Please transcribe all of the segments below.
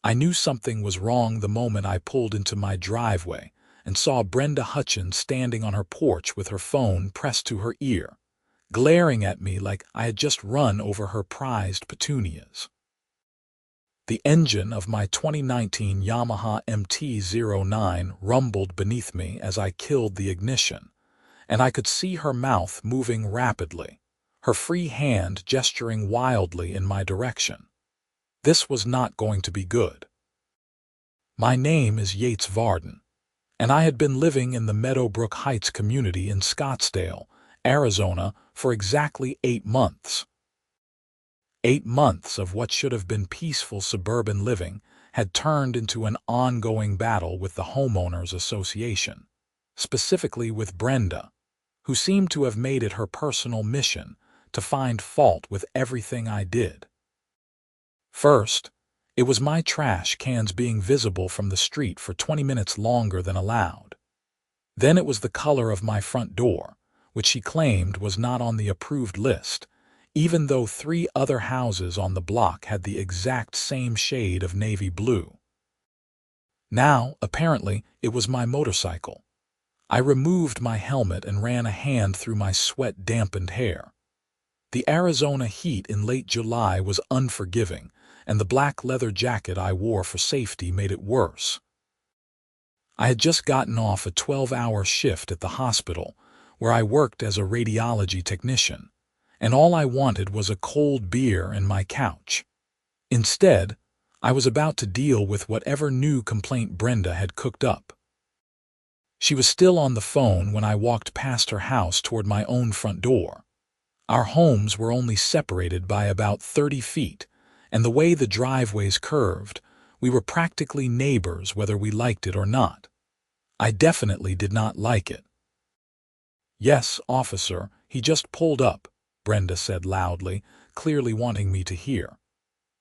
I knew something was wrong the moment I pulled into my driveway and saw Brenda Hutchins standing on her porch with her phone pressed to her ear, glaring at me like I had just run over her prized petunias. The engine of my 2019 Yamaha MT-09 rumbled beneath me as I killed the ignition, and I could see her mouth moving rapidly, her free hand gesturing wildly in my direction. This was not going to be good. My name is Yates Varden, and I had been living in the Meadowbrook Heights community in Scottsdale, Arizona, for exactly 8 months. 8 months of what should have been peaceful suburban living had turned into an ongoing battle with the Homeowners Association, specifically with Brenda, who seemed to have made it her personal mission to find fault with everything I did. First, it was my trash cans being visible from the street for 20 minutes longer than allowed. Then it was the color of my front door, which she claimed was not on the approved list, even though 3 other houses on the block had the exact same shade of navy blue. Now, apparently, it was my motorcycle. I removed my helmet and ran a hand through my sweat-dampened hair. The Arizona heat in late July was unforgiving, and the black leather jacket I wore for safety made it worse. I had just gotten off a 12-hour shift at the hospital, where I worked as a radiology technician, and all I wanted was a cold beer and my couch. Instead, I was about to deal with whatever new complaint Brenda had cooked up. She was still on the phone when I walked past her house toward my own front door. Our homes were only separated by about 30 feet, and the way the driveways curved, we were practically neighbors whether we liked it or not. I definitely did not like it. "Yes, officer, he just pulled up," Brenda said loudly, clearly wanting me to hear.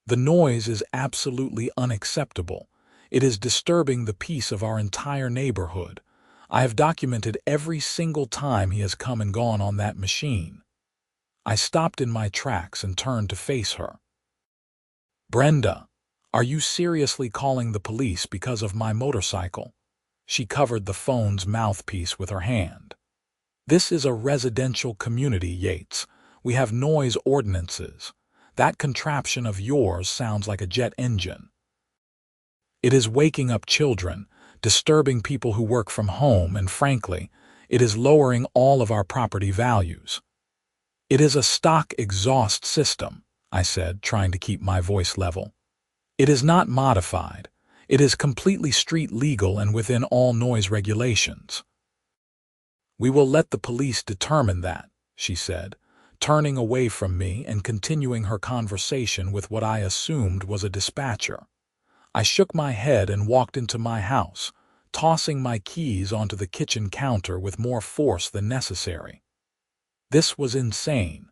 "The noise is absolutely unacceptable. It is disturbing the peace of our entire neighborhood. I have documented every single time he has come and gone on that machine." I stopped in my tracks and turned to face her. "Brenda, are you seriously calling the police because of my motorcycle?" She covered the phone's mouthpiece with her hand. "This is a residential community, Yates. We have noise ordinances. That contraption of yours sounds like a jet engine. It is waking up children, disturbing people who work from home, and frankly, it is lowering all of our property values." "It is a stock exhaust system," I said, trying to keep my voice level. "It is not modified. It is completely street legal and within all noise regulations." "We will let the police determine that," she said, turning away from me and continuing her conversation with what I assumed was a dispatcher. I shook my head and walked into my house, tossing my keys onto the kitchen counter with more force than necessary. This was insane.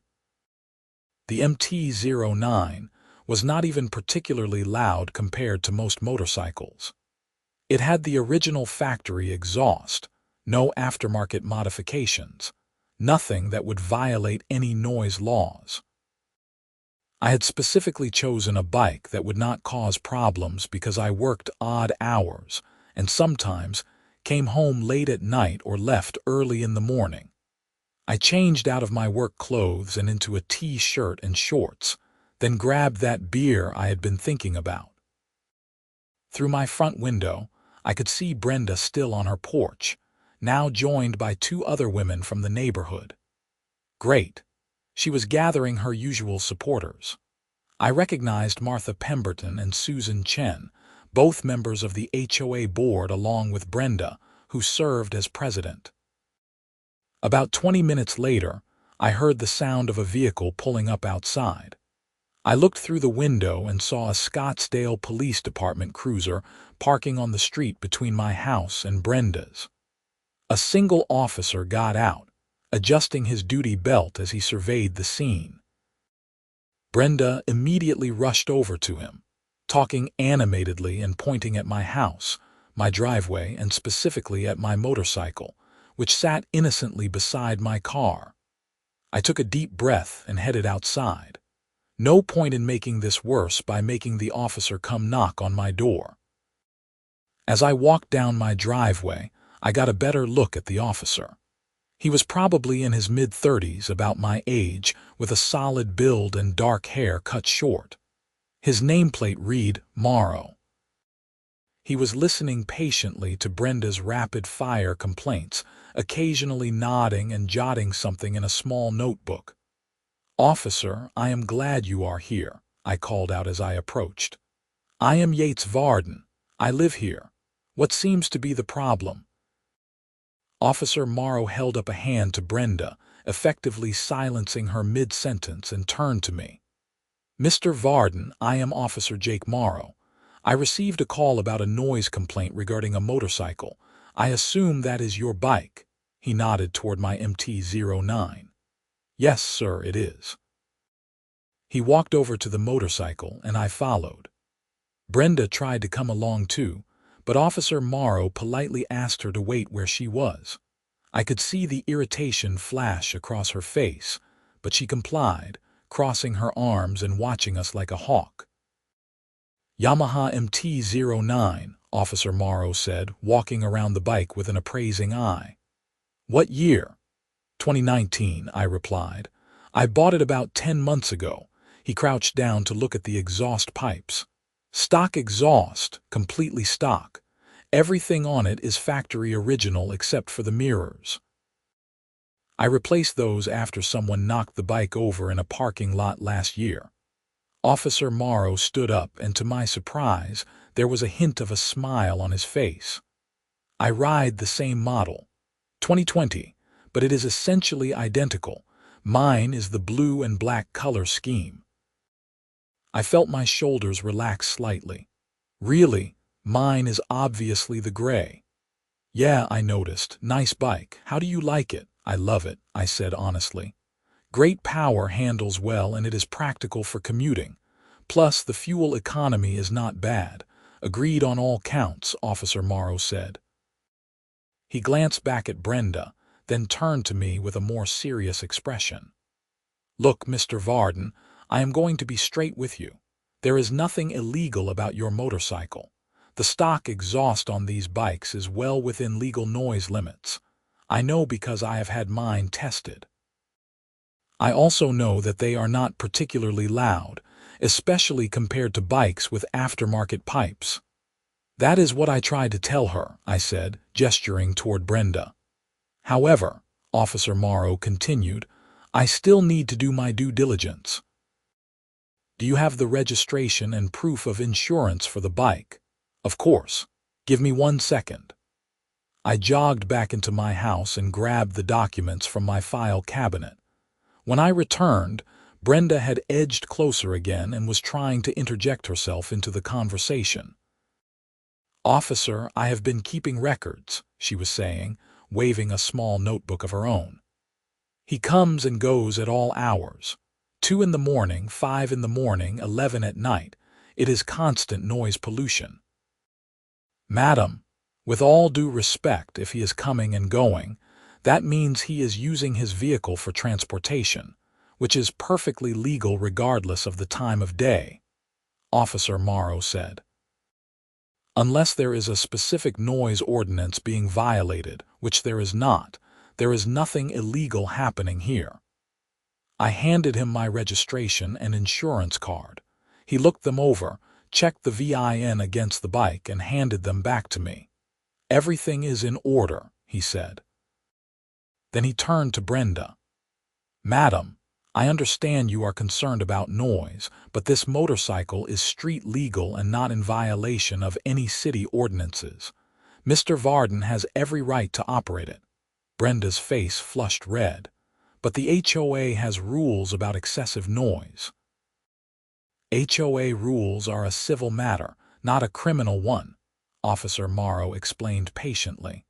The MT-09 was not even particularly loud compared to most motorcycles. It had the original factory exhaust, no aftermarket modifications, nothing that would violate any noise laws. I had specifically chosen a bike that would not cause problems because I worked odd hours and sometimes came home late at night or left early in the morning. I changed out of my work clothes and into a t-shirt and shorts, then grabbed that beer I had been thinking about. Through my front window, I could see Brenda still on her porch, now joined by 2 other women from the neighborhood. Great. She was gathering her usual supporters. I recognized Martha Pemberton and Susan Chen, both members of the HOA board along with Brenda, who served as president. About 20 minutes later, I heard the sound of a vehicle pulling up outside. I looked through the window and saw a Scottsdale Police Department cruiser parking on the street between my house and Brenda's. A single officer got out, adjusting his duty belt as he surveyed the scene. Brenda immediately rushed over to him, talking animatedly and pointing at my house, my driveway, and specifically at my motorcycle, which sat innocently beside my car. I took a deep breath and headed outside. No point in making this worse by making the officer come knock on my door. As I walked down my driveway, I got a better look at the officer. He was probably in his mid-30s, about my age, with a solid build and dark hair cut short. His nameplate read, Morrow. He was listening patiently to Brenda's rapid-fire complaints, occasionally nodding and jotting something in a small notebook. "Officer, I am glad you are here," I called out as I approached. "I am Yates Varden. I live here. What seems to be the problem?" Officer Morrow held up a hand to Brenda, effectively silencing her mid-sentence, and turned to me. "Mr. Varden, I am Officer Jake Morrow. I received a call about a noise complaint regarding a motorcycle. I assume that is your bike." He nodded toward my MT-09. "Yes, sir, it is." He walked over to the motorcycle, and I followed. Brenda tried to come along too, but Officer Morrow politely asked her to wait where she was. I could see the irritation flash across her face, but she complied, crossing her arms and watching us like a hawk. "Yamaha MT-09, Officer Morrow said, walking around the bike with an appraising eye. "What year?" 2019, I replied. "I bought it about 10 months ago." He crouched down to look at the exhaust pipes. "Stock exhaust, completely stock. Everything on it is factory original except for the mirrors. I replaced those after someone knocked the bike over in a parking lot last year." Officer Morrow stood up, and to my surprise, there was a hint of a smile on his face. "I ride the same model. 2020, but it is essentially identical. Mine is the blue and black color scheme." I felt my shoulders relax slightly. "Really? Mine is obviously the gray." "Yeah, I noticed. Nice bike. How do you like it?" "I love it," I said honestly. "Great power, handles well, and it is practical for commuting. Plus, the fuel economy is not bad." "Agreed on all counts," Officer Morrow said. He glanced back at Brenda, then turned to me with a more serious expression. "Look, Mr. Varden, I am going to be straight with you. There is nothing illegal about your motorcycle. The stock exhaust on these bikes is well within legal noise limits. I know because I have had mine tested. I also know that they are not particularly loud, especially compared to bikes with aftermarket pipes." "That is what I tried to tell her," I said, gesturing toward Brenda. "However," Officer Morrow continued, "I still need to do my due diligence. Do you have the registration and proof of insurance for the bike?" "Of course. Give me 1 second." I jogged back into my house and grabbed the documents from my file cabinet. When I returned, Brenda had edged closer again and was trying to interject herself into the conversation. "Officer, I have been keeping records," she was saying, waving a small notebook of her own. "He comes and goes at all hours. 2 in the morning, 5 in the morning, 11 at night. It is constant noise pollution." "Madam, with all due respect, if he is coming and going, that means he is using his vehicle for transportation, which is perfectly legal regardless of the time of day," Officer Morrow said. "Unless there is a specific noise ordinance being violated, which there is not, there is nothing illegal happening here." I handed him my registration and insurance card. He looked them over, checked the VIN against the bike, and handed them back to me. "Everything is in order," he said. Then he turned to Brenda. "Madam, I understand you are concerned about noise, but this motorcycle is street legal and not in violation of any city ordinances. Mr. Varden has every right to operate it." Brenda's face flushed red. "But the HOA has rules about excessive noise." "HOA rules are a civil matter, not a criminal one," Officer Morrow explained patiently.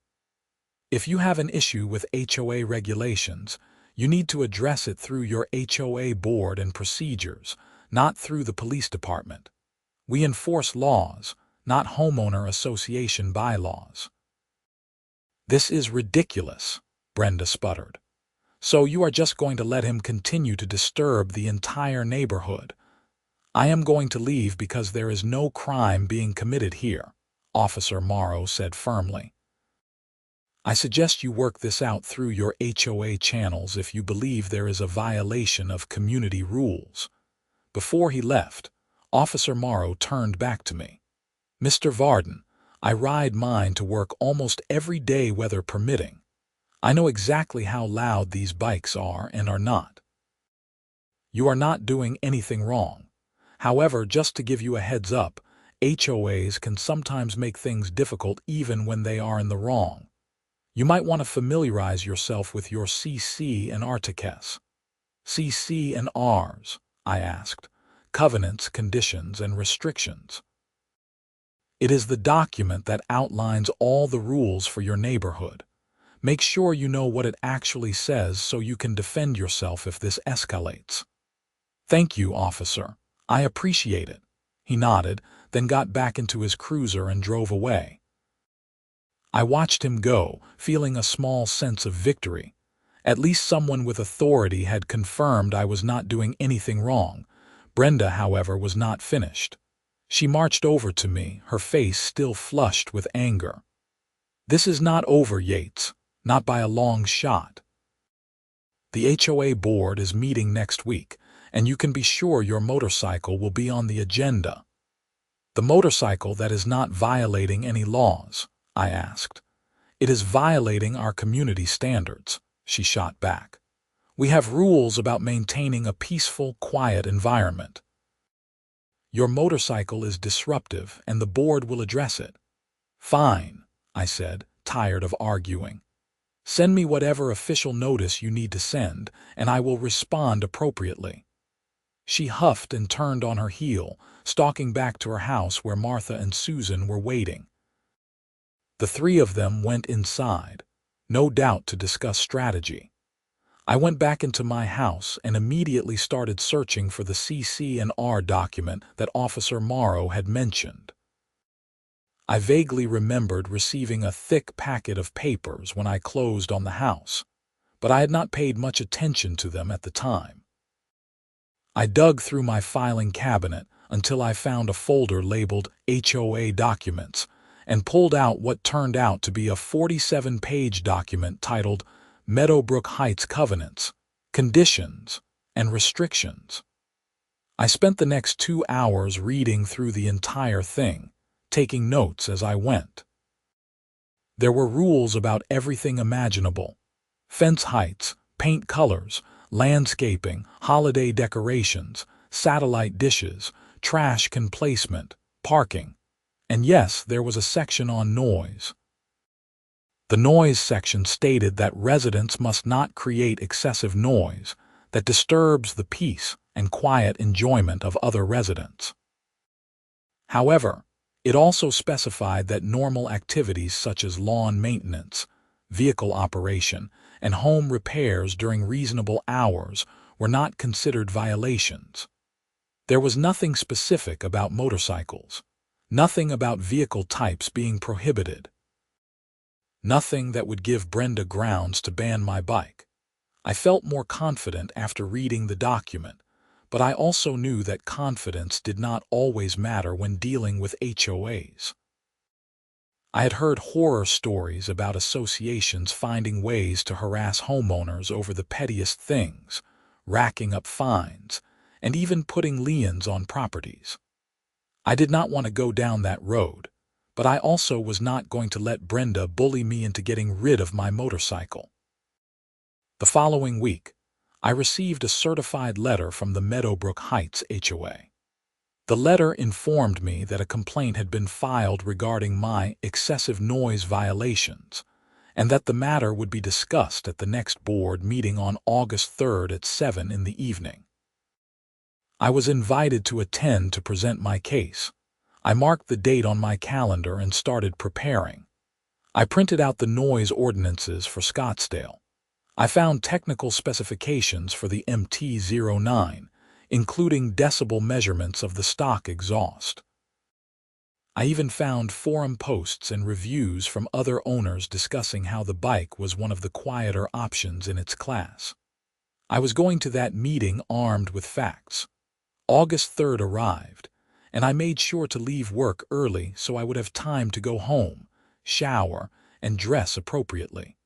"If you have an issue with HOA regulations, you need to address it through your HOA board and procedures, not through the police department. We enforce laws, not homeowner association bylaws." "This is ridiculous," Brenda sputtered. "So you are just going to let him continue to disturb the entire neighborhood?" I am going to leave because there is no crime being committed here, Officer Morrow said firmly. I suggest you work this out through your HOA channels if you believe there is a violation of community rules. Before he left, Officer Morrow turned back to me. Mr. Varden, I ride mine to work almost every day, weather permitting. I know exactly how loud these bikes are and are not. You are not doing anything wrong. However, just to give you a heads up, HOAs can sometimes make things difficult even when they are in the wrong. You might want to familiarize yourself with your CC and RTCS. CC and Rs, I asked. Covenants, conditions, and restrictions. It is the document that outlines all the rules for your neighborhood. Make sure you know what it actually says so you can defend yourself if this escalates. Thank you, officer. I appreciate it. He nodded, then got back into his cruiser and drove away. I watched him go, feeling a small sense of victory. At least someone with authority had confirmed I was not doing anything wrong. Brenda, however, was not finished. She marched over to me, her face still flushed with anger. This is not over, Yates. Not by a long shot. The HOA board is meeting next week, and you can be sure your motorcycle will be on the agenda. The motorcycle that is not violating any laws, I asked. It is violating our community standards, she shot back. We have rules about maintaining a peaceful, quiet environment. Your motorcycle is disruptive, and the board will address it. Fine, I said, tired of arguing. Send me whatever official notice you need to send, and I will respond appropriately. She huffed and turned on her heel, stalking back to her house where Martha and Susan were waiting. The three of them went inside, no doubt to discuss strategy. I went back into my house and immediately started searching for the CC and R document that Officer Morrow had mentioned. I vaguely remembered receiving a thick packet of papers when I closed on the house, but I had not paid much attention to them at the time. I dug through my filing cabinet until I found a folder labeled HOA Documents and pulled out what turned out to be a 47-page document titled Meadowbrook Heights Covenants, Conditions, and Restrictions. I spent the next 2 hours reading through the entire thing, taking notes as I went. There were rules about everything imaginable: fence heights, paint colors, landscaping, holiday decorations, satellite dishes, trash can placement, parking. And yes, there was a section on noise. The noise section stated that residents must not create excessive noise that disturbs the peace and quiet enjoyment of other residents. However, it also specified that normal activities such as lawn maintenance, vehicle operation, and home repairs during reasonable hours were not considered violations. There was nothing specific about motorcycles, nothing about vehicle types being prohibited, nothing that would give Brenda grounds to ban my bike. I felt more confident after reading the document, but I also knew that confidence did not always matter when dealing with HOAs. I had heard horror stories about associations finding ways to harass homeowners over the pettiest things, racking up fines, and even putting liens on properties. I did not want to go down that road, but I also was not going to let Brenda bully me into getting rid of my motorcycle. The following week, I received a certified letter from the Meadowbrook Heights HOA. The letter informed me that a complaint had been filed regarding my excessive noise violations, and that the matter would be discussed at the next board meeting on August 3rd at 7 in the evening. I was invited to attend to present my case. I marked the date on my calendar and started preparing. I printed out the noise ordinances for Scottsdale. I found technical specifications for the MT-09, including decibel measurements of the stock exhaust. I even found forum posts and reviews from other owners discussing how the bike was one of the quieter options in its class. I was going to that meeting armed with facts. August 3rd arrived, and I made sure to leave work early so I would have time to go home, shower, and dress appropriately.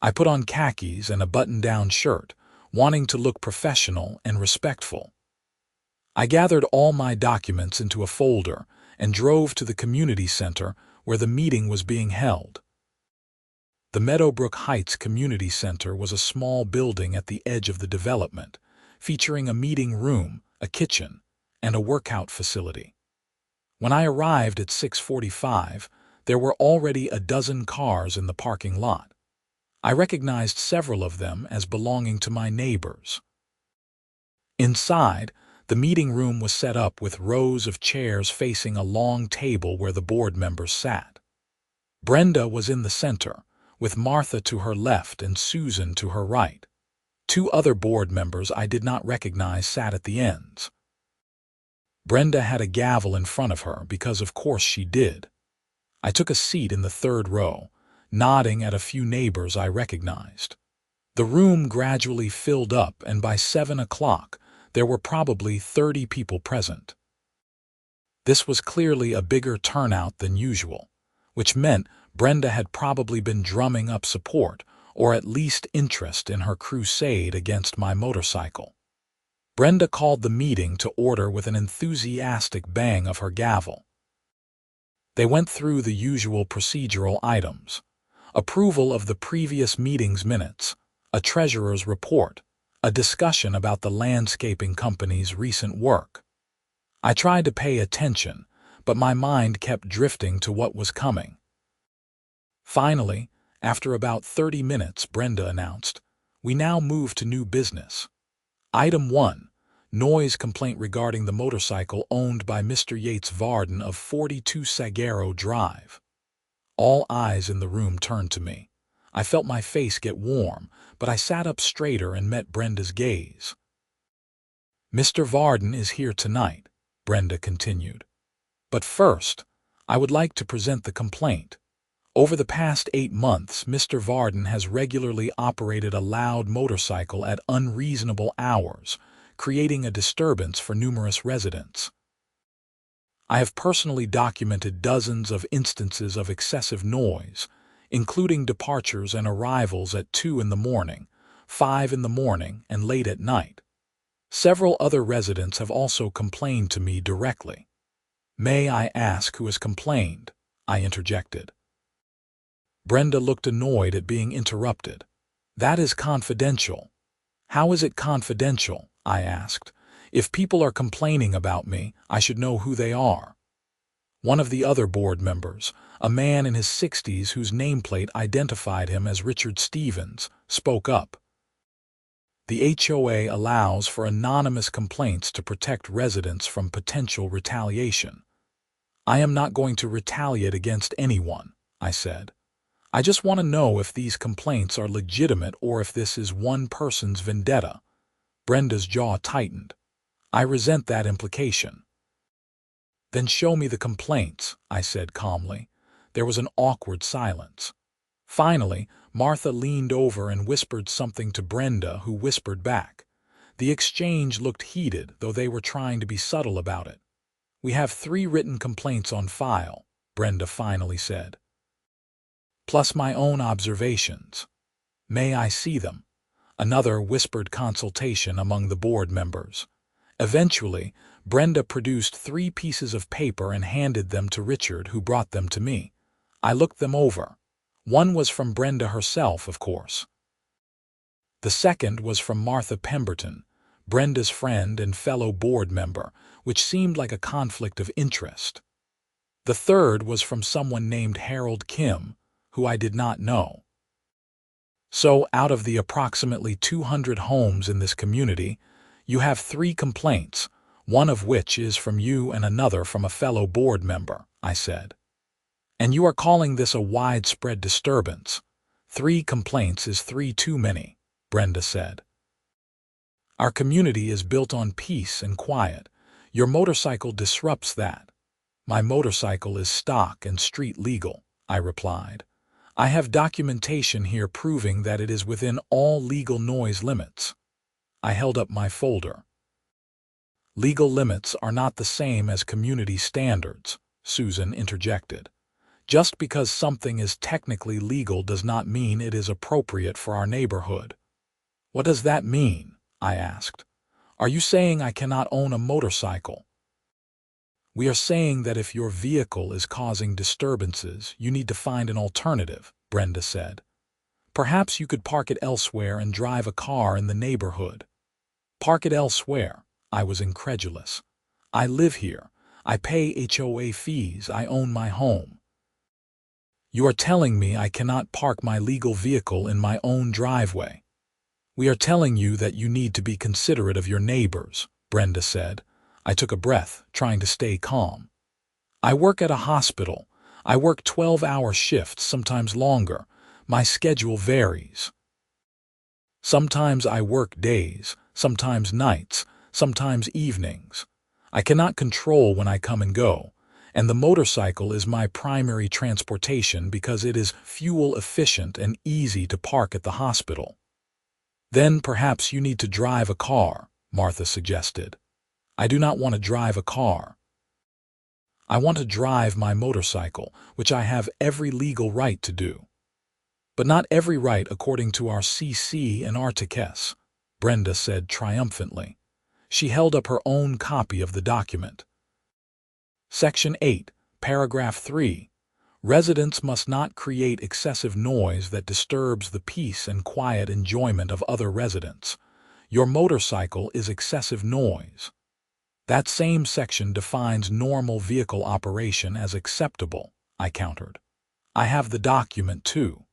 I put on khakis and a button-down shirt, wanting to look professional and respectful. I gathered all my documents into a folder and drove to the community center where the meeting was being held. The Meadowbrook Heights Community Center was a small building at the edge of the development, featuring a meeting room, a kitchen, and a workout facility. When I arrived at 6:45, there were already a dozen cars in the parking lot. I recognized several of them as belonging to my neighbors. Inside, the meeting room was set up with rows of chairs facing a long table where the board members sat. Brenda was in the center, with Martha to her left and Susan to her right. Two other board members I did not recognize sat at the ends. Brenda had a gavel in front of her because of course she did. I took a seat in the third row, nodding at a few neighbors I recognized. The room gradually filled up, and by 7 o'clock, there were probably 30 people present. This was clearly a bigger turnout than usual, which meant Brenda had probably been drumming up support, or at least interest in her crusade against my motorcycle. Brenda called the meeting to order with an enthusiastic bang of her gavel. They went through the usual procedural items: approval of the previous meeting's minutes, a treasurer's report, a discussion about the landscaping company's recent work. I tried to pay attention, but my mind kept drifting to what was coming. Finally, after about 30 minutes, Brenda announced, "We now move to new business. Item 1, noise complaint regarding the motorcycle owned by Mr. Yates Varden of 42 Saguaro Drive." All eyes in the room turned to me. I felt my face get warm, but I sat up straighter and met Brenda's gaze. "Mr. Varden is here tonight," Brenda continued. "But first, I would like to present the complaint. Over the past 8 months, Mr. Varden has regularly operated a loud motorcycle at unreasonable hours, creating a disturbance for numerous residents. I have personally documented dozens of instances of excessive noise, including departures and arrivals at 2 in the morning, 5 in the morning, and late at night. Several other residents have also complained to me directly." "May I ask who has complained?" I interjected. Brenda looked annoyed at being interrupted. "That is confidential." "How is it confidential?" I asked. "If people are complaining about me, I should know who they are." One of the other board members, a man in his 60s whose nameplate identified him as Richard Stevens, spoke up. "The HOA allows for anonymous complaints to protect residents from potential retaliation." "I am not going to retaliate against anyone," I said. "I just want to know if these complaints are legitimate or if this is one person's vendetta." Brenda's jaw tightened. "I resent that implication." "Then show me the complaints," I said calmly. There was an awkward silence. Finally, Martha leaned over and whispered something to Brenda, who whispered back. The exchange looked heated, though they were trying to be subtle about it. "We have 3 written complaints on file," Brenda finally said. "Plus my own observations." "May I see them?" Another whispered consultation among the board members. Eventually, Brenda produced 3 pieces of paper and handed them to Richard, who brought them to me. I looked them over. One was from Brenda herself, of course. The second was from Martha Pemberton, Brenda's friend and fellow board member, which seemed like a conflict of interest. The third was from someone named Harold Kim, who I did not know. So, out of the approximately 200 homes in this community, you have 3 complaints, one of which is from you and another from a fellow board member, I said. "And you are calling this a widespread disturbance. 3 complaints is 3 too many," Brenda said. "Our community is built on peace and quiet. Your motorcycle disrupts that." "My motorcycle is stock and street legal," I replied. "I have documentation here proving that it is within all legal noise limits." I held up my folder. Legal limits are not the same as community standards, Susan interjected. Just because something is technically legal does not mean it is appropriate for our neighborhood. What does that mean? I asked. Are you saying I cannot own a motorcycle? We are saying that if your vehicle is causing disturbances, you need to find an alternative, Brenda said. Perhaps you could park it elsewhere and drive a car in the neighborhood. Park it elsewhere? I was incredulous. I live here. I pay HOA fees. I own my home. You are telling me I cannot park my legal vehicle in my own driveway. We are telling you that you need to be considerate of your neighbors, Brenda said. I took a breath, trying to stay calm. I work at a hospital. I work 12-hour shifts, sometimes longer. My schedule varies. Sometimes I work days, sometimes nights, sometimes evenings. I cannot control when I come and go, and the motorcycle is my primary transportation because it is fuel efficient and easy to park at the hospital. Then perhaps you need to drive a car, Martha suggested. I do not want to drive a car. I want to drive my motorcycle, which I have every legal right to do. But not every right according to our CC and Articus, Brenda said triumphantly. She held up her own copy of the document. Section 8, Paragraph 3. Residents must not create excessive noise that disturbs the peace and quiet enjoyment of other residents. Your motorcycle is excessive noise. That same section defines normal vehicle operation as acceptable, I countered. I have the document too.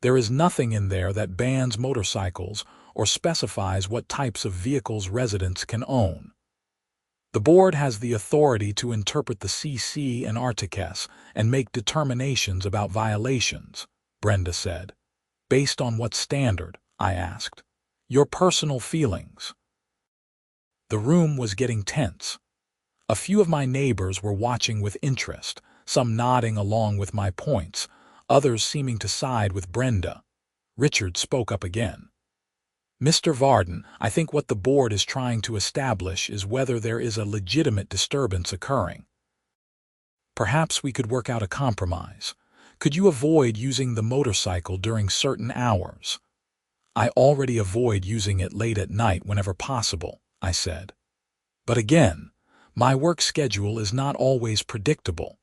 There is nothing in there that bans motorcycles or specifies what types of vehicles residents can own. The board has the authority to interpret the CC and Articus and make determinations about violations, Brenda said. Based on what standard? I asked. Your personal feelings. The room was getting tense. A few of my neighbors were watching with interest, some nodding along with my points, others seeming to side with Brenda. Richard spoke up again. Mr. Varden, I think what the board is trying to establish is whether there is a legitimate disturbance occurring. Perhaps we could work out a compromise. Could you avoid using the motorcycle during certain hours? I already avoid using it late at night whenever possible, I said. But again, my work schedule is not always predictable.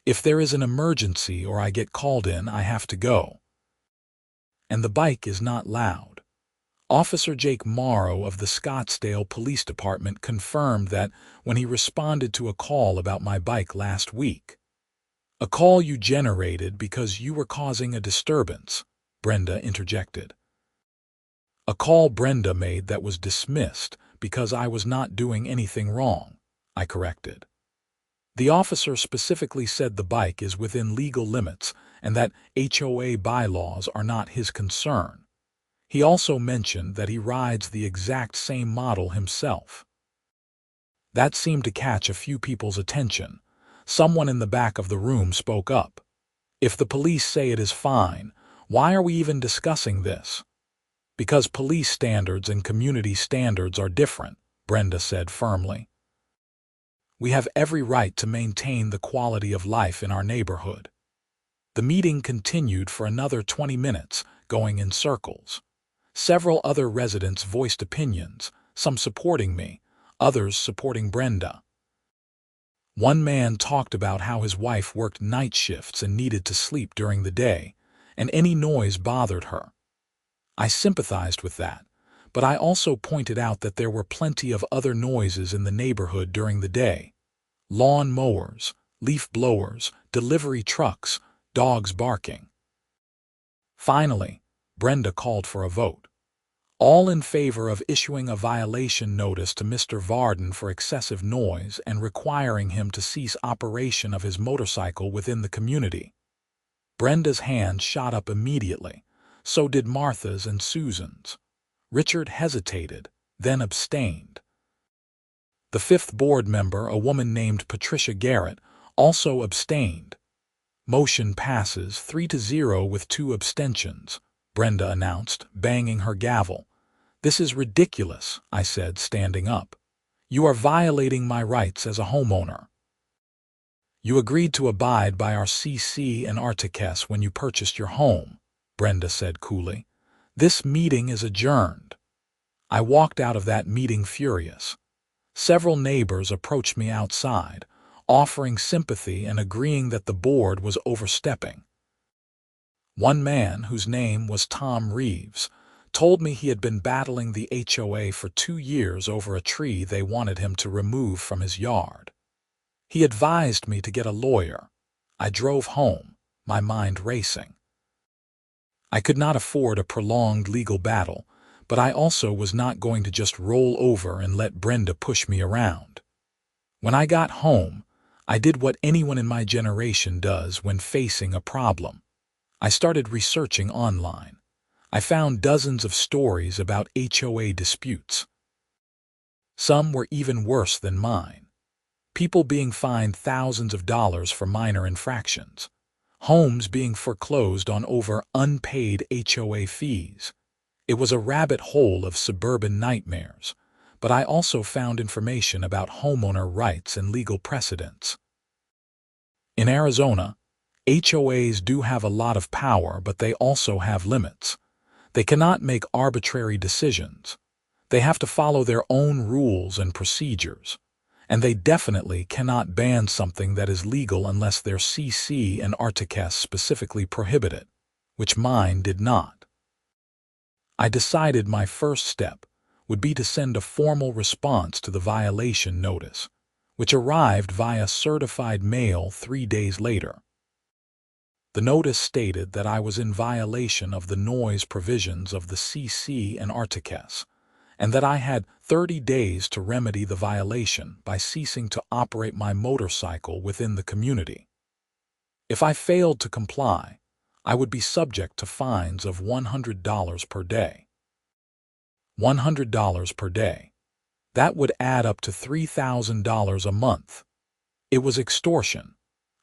If there is an emergency or I get called in, I have to go. And the bike is not loud. Officer Jake Morrow of the Scottsdale Police Department confirmed that when he responded to a call about my bike last week. A call you generated because you were causing a disturbance, Brenda interjected. A call Brenda made that was dismissed because I was not doing anything wrong, I corrected. The officer specifically said the bike is within legal limits and that HOA bylaws are not his concern. He also mentioned that he rides the exact same model himself. That seemed to catch a few people's attention. Someone in the back of the room spoke up. If the police say it is fine, why are we even discussing this? Because police standards and community standards are different, Brenda said firmly. We have every right to maintain the quality of life in our neighborhood. The meeting continued for another 20 minutes, going in circles. Several other residents voiced opinions, some supporting me, others supporting Brenda. One man talked about how his wife worked night shifts and needed to sleep during the day, and any noise bothered her. I sympathized with that, but I also pointed out that there were plenty of other noises in the neighborhood during the day. Lawn mowers, leaf blowers, delivery trucks, dogs barking. Finally, Brenda called for a vote. All in favor of issuing a violation notice to Mr. Varden for excessive noise and requiring him to cease operation of his motorcycle within the community. Brenda's hand shot up immediately. So did Martha's and Susan's. Richard hesitated, then abstained. The fifth board member, a woman named Patricia Garrett, also abstained. Motion passes 3-0 with 2 abstentions, Brenda announced, banging her gavel. This is ridiculous, I said, standing up. You are violating my rights as a homeowner. You agreed to abide by our CC and Artiques when you purchased your home, Brenda said coolly. This meeting is adjourned. I walked out of that meeting furious. Several neighbors approached me outside, offering sympathy and agreeing that the board was overstepping. One man, whose name was Tom Reeves, told me he had been battling the HOA for 2 years over a tree they wanted him to remove from his yard. He advised me to get a lawyer. I drove home, my mind racing. I could not afford a prolonged legal battle, but I also was not going to just roll over and let Brenda push me around. When I got home, I did what anyone in my generation does when facing a problem. I started researching online. I found dozens of stories about HOA disputes. Some were even worse than mine. People being fined thousands of dollars for minor infractions. Homes being foreclosed on over unpaid HOA fees. It was a rabbit hole of suburban nightmares, but I also found information about homeowner rights and legal precedents. In Arizona, HOAs do have a lot of power, but they also have limits. They cannot make arbitrary decisions. They have to follow their own rules and procedures. And they definitely cannot ban something that is legal unless their CC and Artiques specifically prohibit it, which mine did not. I decided my first step would be to send a formal response to the violation notice, which arrived via certified mail 3 days later. The notice stated that I was in violation of the noise provisions of the CC and Artiques, and that I had 30 days to remedy the violation by ceasing to operate my motorcycle within the community. If I failed to comply, I would be subject to fines of $100 per day. $100 per day. That would add up to $3,000 a month. It was extortion.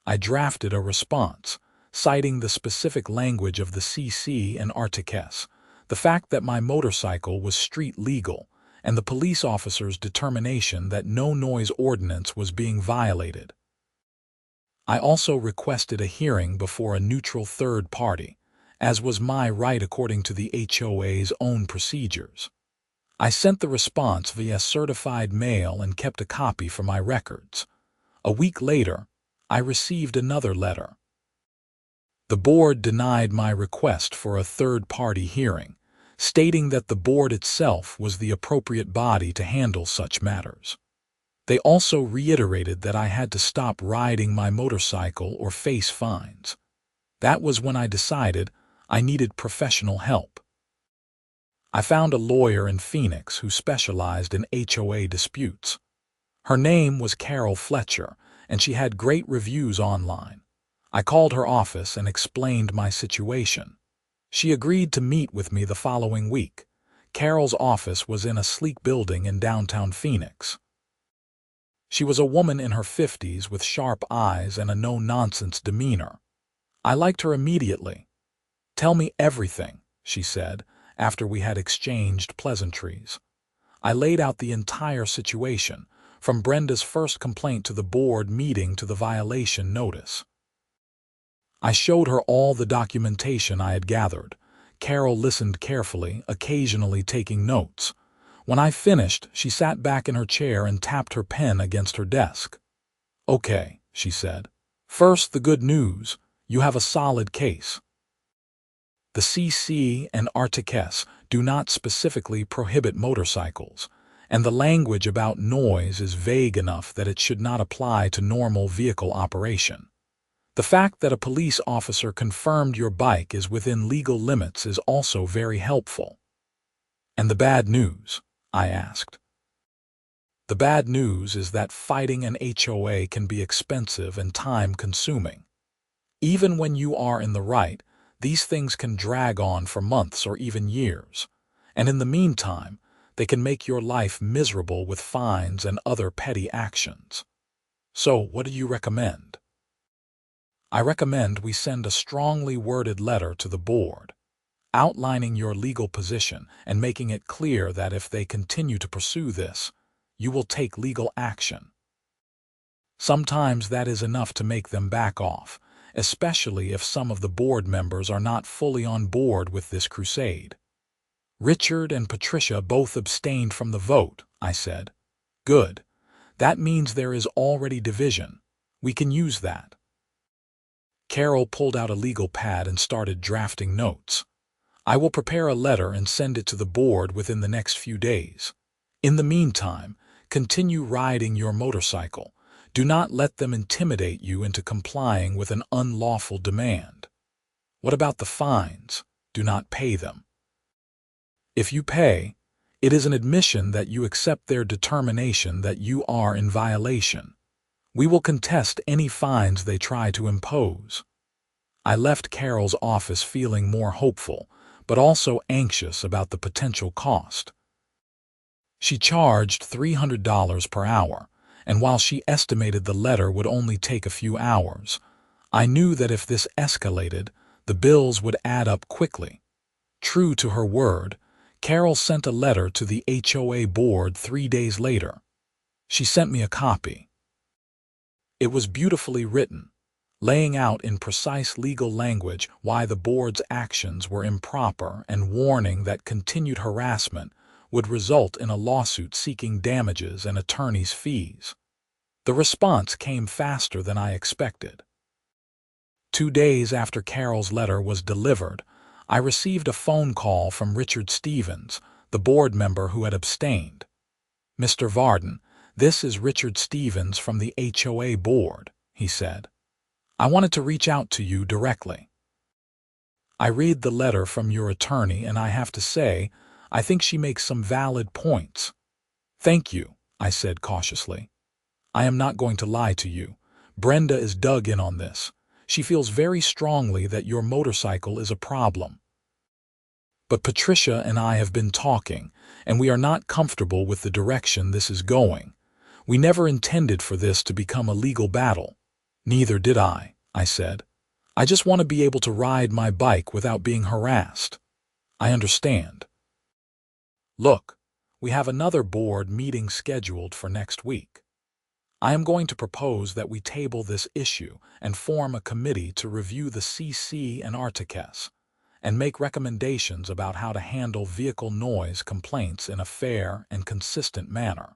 I drafted a response, citing the specific language of the CC and Artiques, the fact that my motorcycle was street legal, and the police officer's determination that no noise ordinance was being violated. I also requested a hearing before a neutral third party, as was my right according to the HOA's own procedures. I sent the response via certified mail and kept a copy for my records. A week later, I received another letter. The board denied my request for a third-party hearing, stating that the board itself was the appropriate body to handle such matters. They also reiterated that I had to stop riding my motorcycle or face fines. That was when I decided I needed professional help. I found a lawyer in Phoenix who specialized in HOA disputes. Her name was Carol Fletcher, and she had great reviews online. I called her office and explained my situation. She agreed to meet with me the following week. Carol's office was in a sleek building in downtown Phoenix. She was a woman in her 50s with sharp eyes and a no-nonsense demeanor. I liked her immediately. "Tell me everything," she said, after we had exchanged pleasantries. I laid out the entire situation, from Brenda's first complaint to the board meeting to the violation notice. I showed her all the documentation I had gathered. Carol listened carefully, occasionally taking notes. When I finished, she sat back in her chair and tapped her pen against her desk. "Okay," she said. "First, the good news. You have a solid case. The CC and Artiques do not specifically prohibit motorcycles, and the language about noise is vague enough that it should not apply to normal vehicle operation. The fact that a police officer confirmed your bike is within legal limits is also very helpful." "And the bad news?" I asked. "The bad news is that fighting an HOA can be expensive and time-consuming. Even when you are in the right, these things can drag on for months or even years, and in the meantime, they can make your life miserable with fines and other petty actions. So, what do you recommend?" "I recommend we send a strongly worded letter to the board, outlining your legal position and making it clear that if they continue to pursue this, you will take legal action. Sometimes that is enough to make them back off, especially if some of the board members are not fully on board with this crusade. Richard and Patricia both abstained from the vote, I said. Good. That means there is already division. We can use that. Carol pulled out a legal pad and started drafting notes. I will prepare a letter and send it to the board within the next few days. In the meantime, continue riding your motorcycle. Do not let them intimidate you into complying with an unlawful demand. What about the fines? Do not pay them. If you pay, it is an admission that you accept their determination that you are in violation. We will contest any fines they try to impose. I left Carol's office feeling more hopeful, but also anxious about the potential cost. She charged $300 per hour, and while she estimated the letter would only take a few hours, I knew that if this escalated, the bills would add up quickly. True to her word, Carol sent a letter to the HOA board 3 days later. She sent me a copy. It was beautifully written, laying out in precise legal language why the board's actions were improper and warning that continued harassment would result in a lawsuit seeking damages and attorney's fees. The response came faster than I expected. 2 days after Carol's letter was delivered, I received a phone call from Richard Stevens, the board member who had abstained. Mr. Varden, this is Richard Stevens from the HOA board, he said. I wanted to reach out to you directly. I read the letter from your attorney and I have to say, I think she makes some valid points. Thank you, I said cautiously. I am not going to lie to you. Brenda is dug in on this. She feels very strongly that your motorcycle is a problem. But Patricia and I have been talking, and we are not comfortable with the direction this is going. We never intended for this to become a legal battle. Neither did I said. I just want to be able to ride my bike without being harassed. I understand. Look, we have another board meeting scheduled for next week. I am going to propose that we table this issue and form a committee to review the CC and Articus and make recommendations about how to handle vehicle noise complaints in a fair and consistent manner.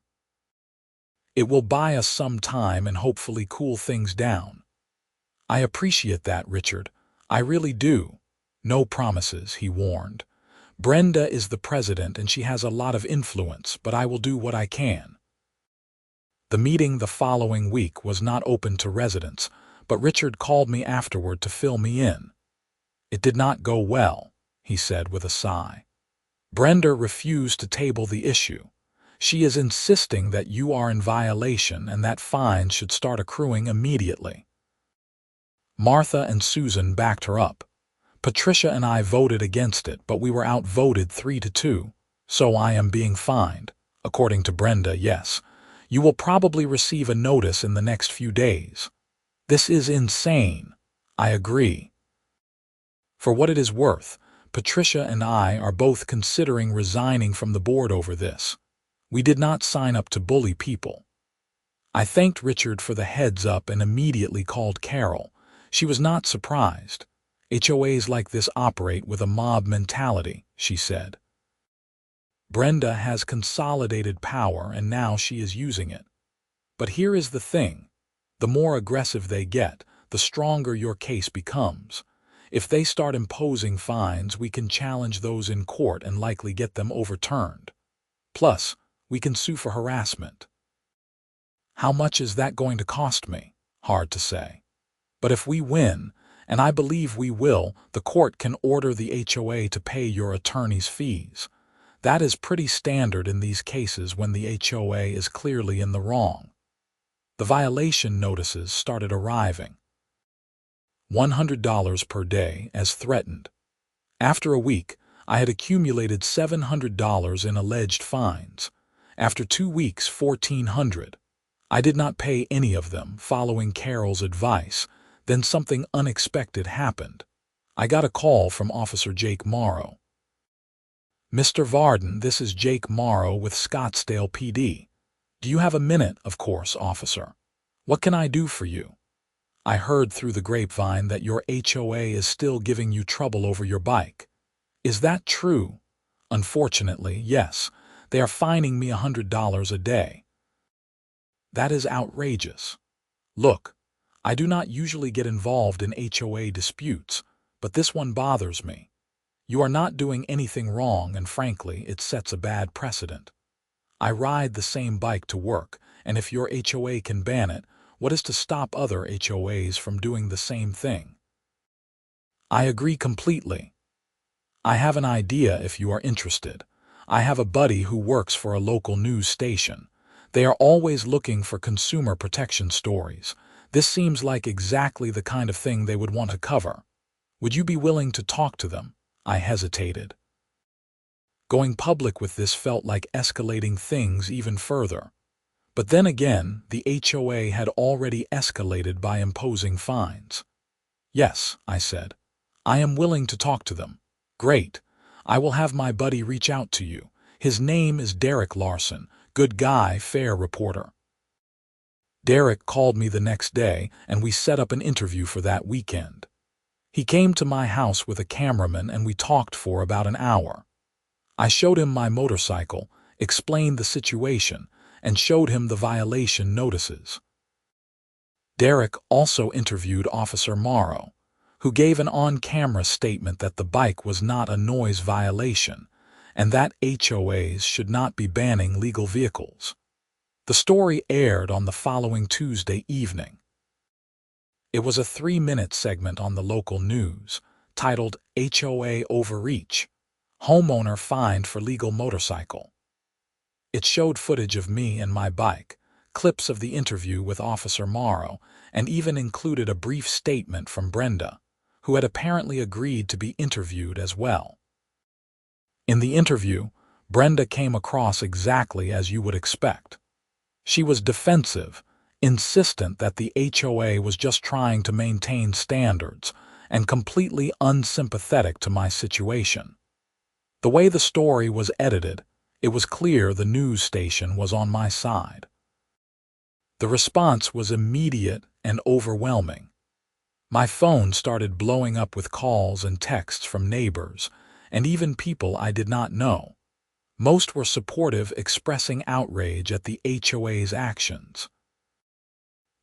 It will buy us some time and hopefully cool things down. I appreciate that, Richard. I really do. No promises, he warned. Brenda is the president and she has a lot of influence, but I will do what I can. The meeting the following week was not open to residents, but Richard called me afterward to fill me in. It did not go well, he said with a sigh. Brenda refused to table the issue. She is insisting that you are in violation and that fines should start accruing immediately. Martha and Susan backed her up. Patricia and I voted against it, but we were outvoted 3-2, so I am being fined. According to Brenda, yes. You will probably receive a notice in the next few days. This is insane. I agree. For what it is worth, Patricia and I are both considering resigning from the board over this. We did not sign up to bully people. I thanked Richard for the heads up and immediately called Carol. She was not surprised. HOAs like this operate with a mob mentality, she said. Brenda has consolidated power and now she is using it. But here is the thing. The more aggressive they get, the stronger your case becomes. If they start imposing fines, we can challenge those in court and likely get them overturned. Plus, we can sue for harassment. How much is that going to cost me? Hard to say. But if we win, and I believe we will, the court can order the HOA to pay your attorney's fees. That is pretty standard in these cases when the HOA is clearly in the wrong. The violation notices started arriving. $100 per day, as threatened. After a week, I had accumulated $700 in alleged fines. After 2 weeks, $1,400. I did not pay any of them, following Carol's advice. Then something unexpected happened. I got a call from Officer Jake Morrow. Mr. Varden, this is Jake Morrow with Scottsdale PD. "Do you have a minute?" "Of course, officer. What can I do for you?" "I heard through the grapevine that your HOA is still giving you trouble over your bike. Is that true?" "Unfortunately, yes. They are fining me $100 a day." "That is outrageous. Look, I do not usually get involved in HOA disputes, but this one bothers me. You are not doing anything wrong, and frankly, it sets a bad precedent. I ride the same bike to work, and if your HOA can ban it, what is to stop other HOAs from doing the same thing?" "I agree completely. I have an idea if you are interested. I have a buddy who works for a local news station. They are always looking for consumer protection stories. This seems like exactly the kind of thing they would want to cover. Would you be willing to talk to them?" I hesitated. Going public with this felt like escalating things even further. But then again, the HOA had already escalated by imposing fines. "Yes," I said. "I am willing to talk to them." "Great. I will have my buddy reach out to you. His name is Derek Larson. Good guy, fair reporter." Derek called me the next day, and we set up an interview for that weekend. He came to my house with a cameraman, and we talked for about an hour. I showed him my motorcycle, explained the situation, and showed him the violation notices. Derek also interviewed Officer Morrow, who gave an on-camera statement that the bike was not a noise violation and that HOAs should not be banning legal vehicles. The story aired on the following Tuesday evening. It was a 3-minute segment on the local news, titled HOA Overreach, Homeowner Fined for Legal Motorcycle. It showed footage of me and my bike, clips of the interview with Officer Morrow, and even included a brief statement from Brenda, who had apparently agreed to be interviewed as well. In the interview, Brenda came across exactly as you would expect. She was defensive, insistent that the HOA was just trying to maintain standards, and completely unsympathetic to my situation. The way the story was edited, it was clear the news station was on my side. The response was immediate and overwhelming. My phone started blowing up with calls and texts from neighbors, and even people I did not know. Most were supportive, expressing outrage at the HOA's actions.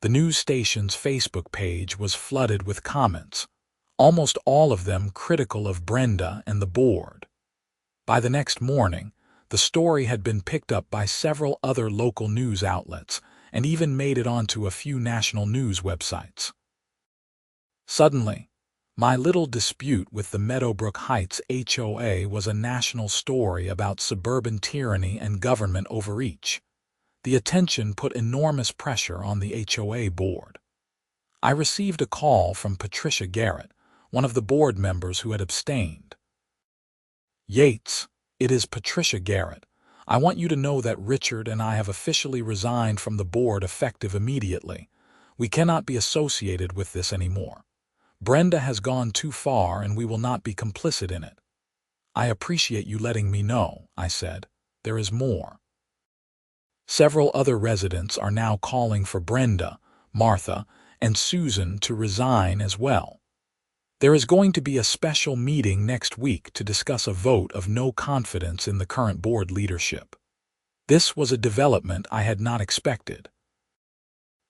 The news station's Facebook page was flooded with comments, almost all of them critical of Brenda and the board. By the next morning, the story had been picked up by several other local news outlets and even made it onto a few national news websites. Suddenly, my little dispute with the Meadowbrook Heights HOA was a national story about suburban tyranny and government overreach. The attention put enormous pressure on the HOA board. I received a call from Patricia Garrett, one of the board members who had abstained. "Yates, it is Patricia Garrett. I want you to know that Richard and I have officially resigned from the board effective immediately. We cannot be associated with this anymore. Brenda has gone too far and we will not be complicit in it." "I appreciate you letting me know," I said. "There is more." Several other residents are now calling for Brenda, Martha, and Susan to resign as well. There is going to be a special meeting next week to discuss a vote of no confidence in the current board leadership. This was a development I had not expected.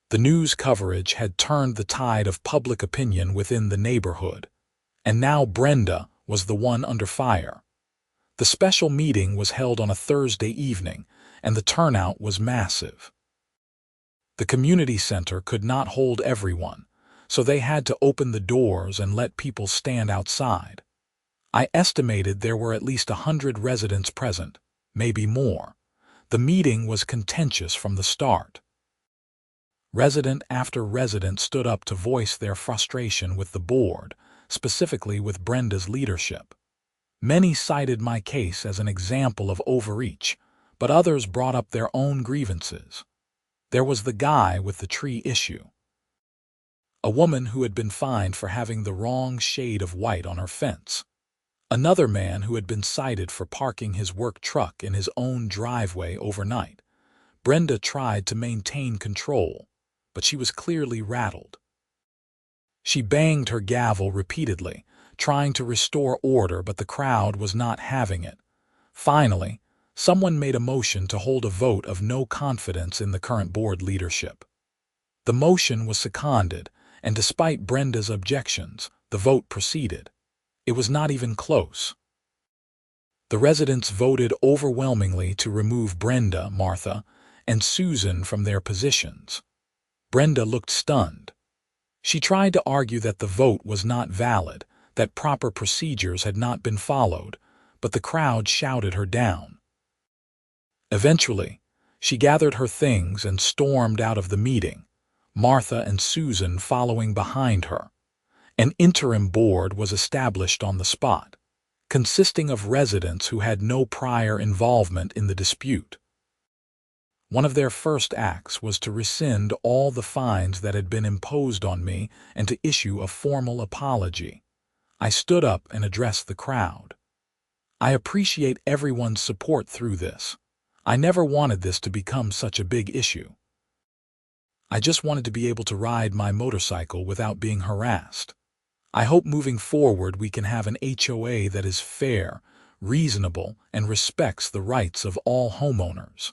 The news coverage had turned the tide of public opinion within the neighborhood, and now Brenda was the one under fire. The special meeting was held on a Thursday evening, and the turnout was massive. The community center could not hold everyone, so they had to open the doors and let people stand outside. I estimated there were at least 100 residents present, maybe more. The meeting was contentious from the start. Resident after resident stood up to voice their frustration with the board, specifically with Brenda's leadership. Many cited my case as an example of overreach, but others brought up their own grievances. There was the guy with the tree issue. A woman who had been fined for having the wrong shade of white on her fence. Another man who had been cited for parking his work truck in his own driveway overnight. Brenda tried to maintain control, but she was clearly rattled. She banged her gavel repeatedly, trying to restore order, but the crowd was not having it. Finally, someone made a motion to hold a vote of no confidence in the current board leadership. The motion was seconded, and despite Brenda's objections, the vote proceeded. It was not even close. The residents voted overwhelmingly to remove Brenda, Martha, and Susan from their positions. Brenda looked stunned. She tried to argue that the vote was not valid, that proper procedures had not been followed, but the crowd shouted her down. Eventually, she gathered her things and stormed out of the meeting, Martha and Susan following behind her. An interim board was established on the spot, consisting of residents who had no prior involvement in the dispute. One of their first acts was to rescind all the fines that had been imposed on me and to issue a formal apology. I stood up and addressed the crowd. I appreciate everyone's support through this. I never wanted this to become such a big issue. I just wanted to be able to ride my motorcycle without being harassed. I hope moving forward we can have an HOA that is fair, reasonable, and respects the rights of all homeowners.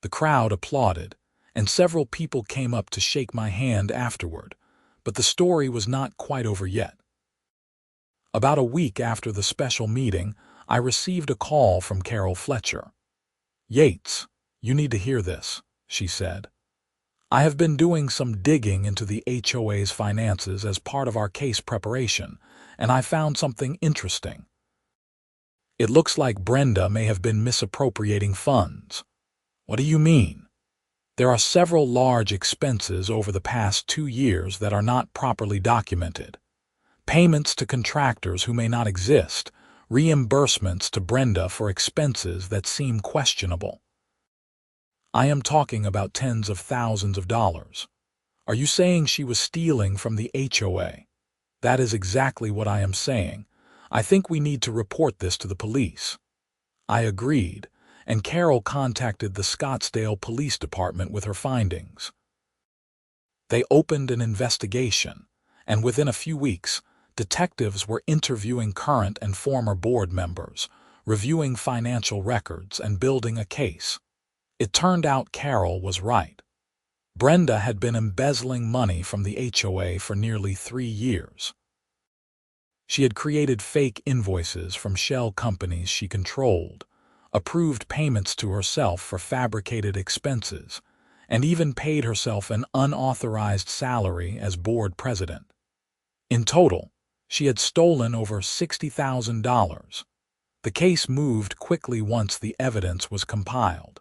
The crowd applauded, and several people came up to shake my hand afterward, but the story was not quite over yet. About a week after the special meeting, I received a call from Carol Fletcher. "Yates, you need to hear this," she said. "I have been doing some digging into the HOA's finances as part of our case preparation, and I found something interesting. It looks like Brenda may have been misappropriating funds." "What do you mean?" "There are several large expenses over the past 2 years that are not properly documented. Payments to contractors who may not exist, reimbursements to Brenda for expenses that seem questionable. I am talking about tens of thousands of dollars. Are you saying she was stealing from the HOA?" "That is exactly what I am saying. I think we need to report this to the police." I agreed, and Carol contacted the Scottsdale Police Department with her findings. They opened an investigation, and within a few weeks, detectives were interviewing current and former board members, reviewing financial records, and building a case. It turned out Carol was right. Brenda had been embezzling money from the HOA for nearly 3 years. She had created fake invoices from shell companies she controlled, approved payments to herself for fabricated expenses, and even paid herself an unauthorized salary as board president. In total, she had stolen over $60,000. The case moved quickly once the evidence was compiled.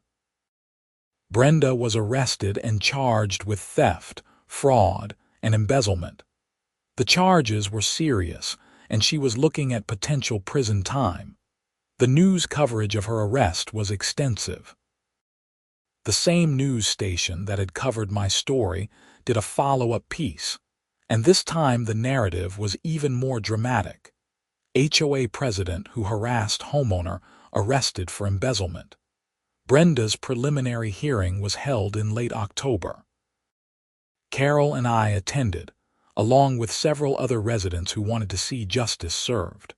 Brenda was arrested and charged with theft, fraud, and embezzlement. The charges were serious, and she was looking at potential prison time. The news coverage of her arrest was extensive. The same news station that had covered my story did a follow-up piece, and this time the narrative was even more dramatic. HOA president who harassed homeowner arrested for embezzlement. Brenda's preliminary hearing was held in late October. Carol and I attended, along with several other residents who wanted to see justice served.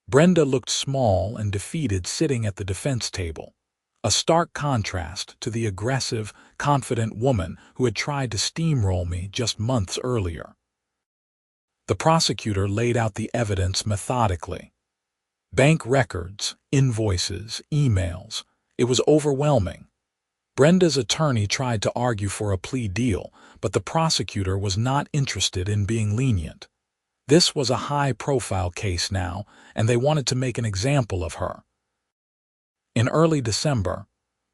Brenda looked small and defeated sitting at the defense table, a stark contrast to the aggressive, confident woman who had tried to steamroll me just months earlier. The prosecutor laid out the evidence methodically. Bank records, invoices, emails. It was overwhelming. Brenda's attorney tried to argue for a plea deal, but the prosecutor was not interested in being lenient. This was a high-profile case now, and they wanted to make an example of her. In early December,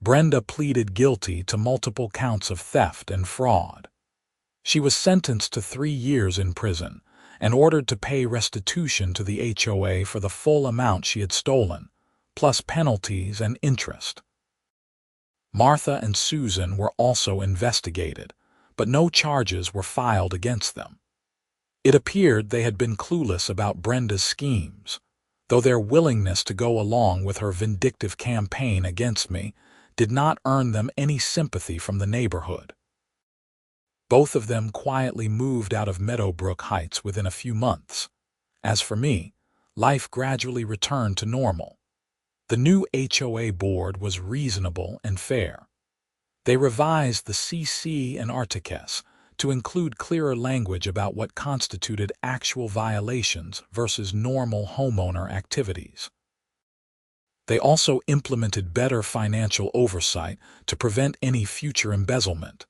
Brenda pleaded guilty to multiple counts of theft and fraud. She was sentenced to 3 years in prison and ordered to pay restitution to the HOA for the full amount she had stolen, plus penalties and interest. Martha and Susan were also investigated, but no charges were filed against them. It appeared they had been clueless about Brenda's schemes, though their willingness to go along with her vindictive campaign against me did not earn them any sympathy from the neighborhood. Both of them quietly moved out of Meadowbrook Heights within a few months. As for me, life gradually returned to normal. The new HOA board was reasonable and fair. They revised the CC and Articles to include clearer language about what constituted actual violations versus normal homeowner activities. They also implemented better financial oversight to prevent any future embezzlement.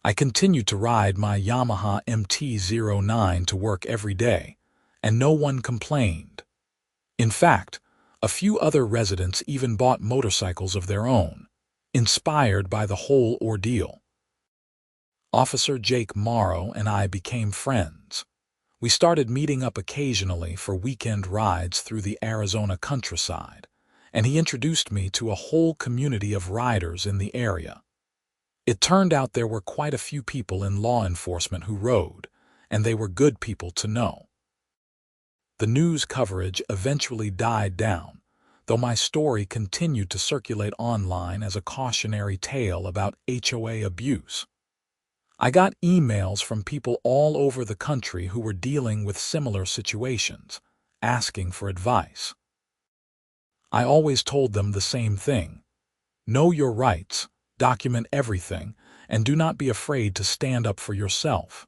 I continued to ride my Yamaha MT-09 to work every day, and no one complained. In fact, a few other residents even bought motorcycles of their own, inspired by the whole ordeal. Officer Jake Morrow and I became friends. We started meeting up occasionally for weekend rides through the Arizona countryside, and he introduced me to a whole community of riders in the area. It turned out there were quite a few people in law enforcement who rode, and they were good people to know. The news coverage eventually died down, though my story continued to circulate online as a cautionary tale about HOA abuse. I got emails from people all over the country who were dealing with similar situations, asking for advice. I always told them the same thing: know your rights, document everything, and do not be afraid to stand up for yourself.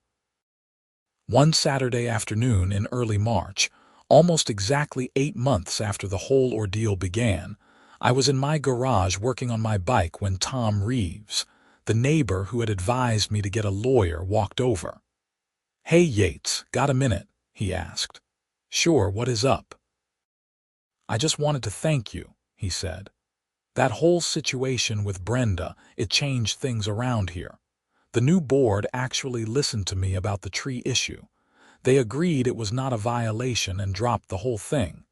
One Saturday afternoon in early March, almost exactly 8 months after the whole ordeal began, I was in my garage working on my bike when Tom Reeves, the neighbor who had advised me to get a lawyer, walked over. "Hey Yates, got a minute?" he asked. "Sure, what is up?" "I just wanted to thank you," he said. "That whole situation with Brenda, it changed things around here. The new board actually listened to me about the tree issue. They agreed it was not a violation and dropped the whole thing.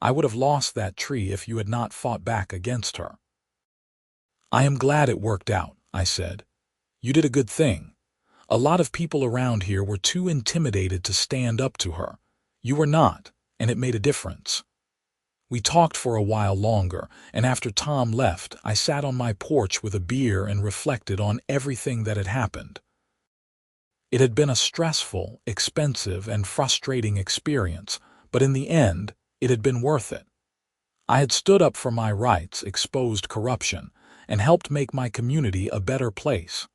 I would have lost that tree if you had not fought back against her." "I am glad it worked out," I said. "You did a good thing. A lot of people around here were too intimidated to stand up to her. You were not, and it made a difference." We talked for a while longer, and after Tom left, I sat on my porch with a beer and reflected on everything that had happened. It had been a stressful, expensive, and frustrating experience, but in the end, it had been worth it. I had stood up for my rights, exposed corruption, and helped make my community a better place.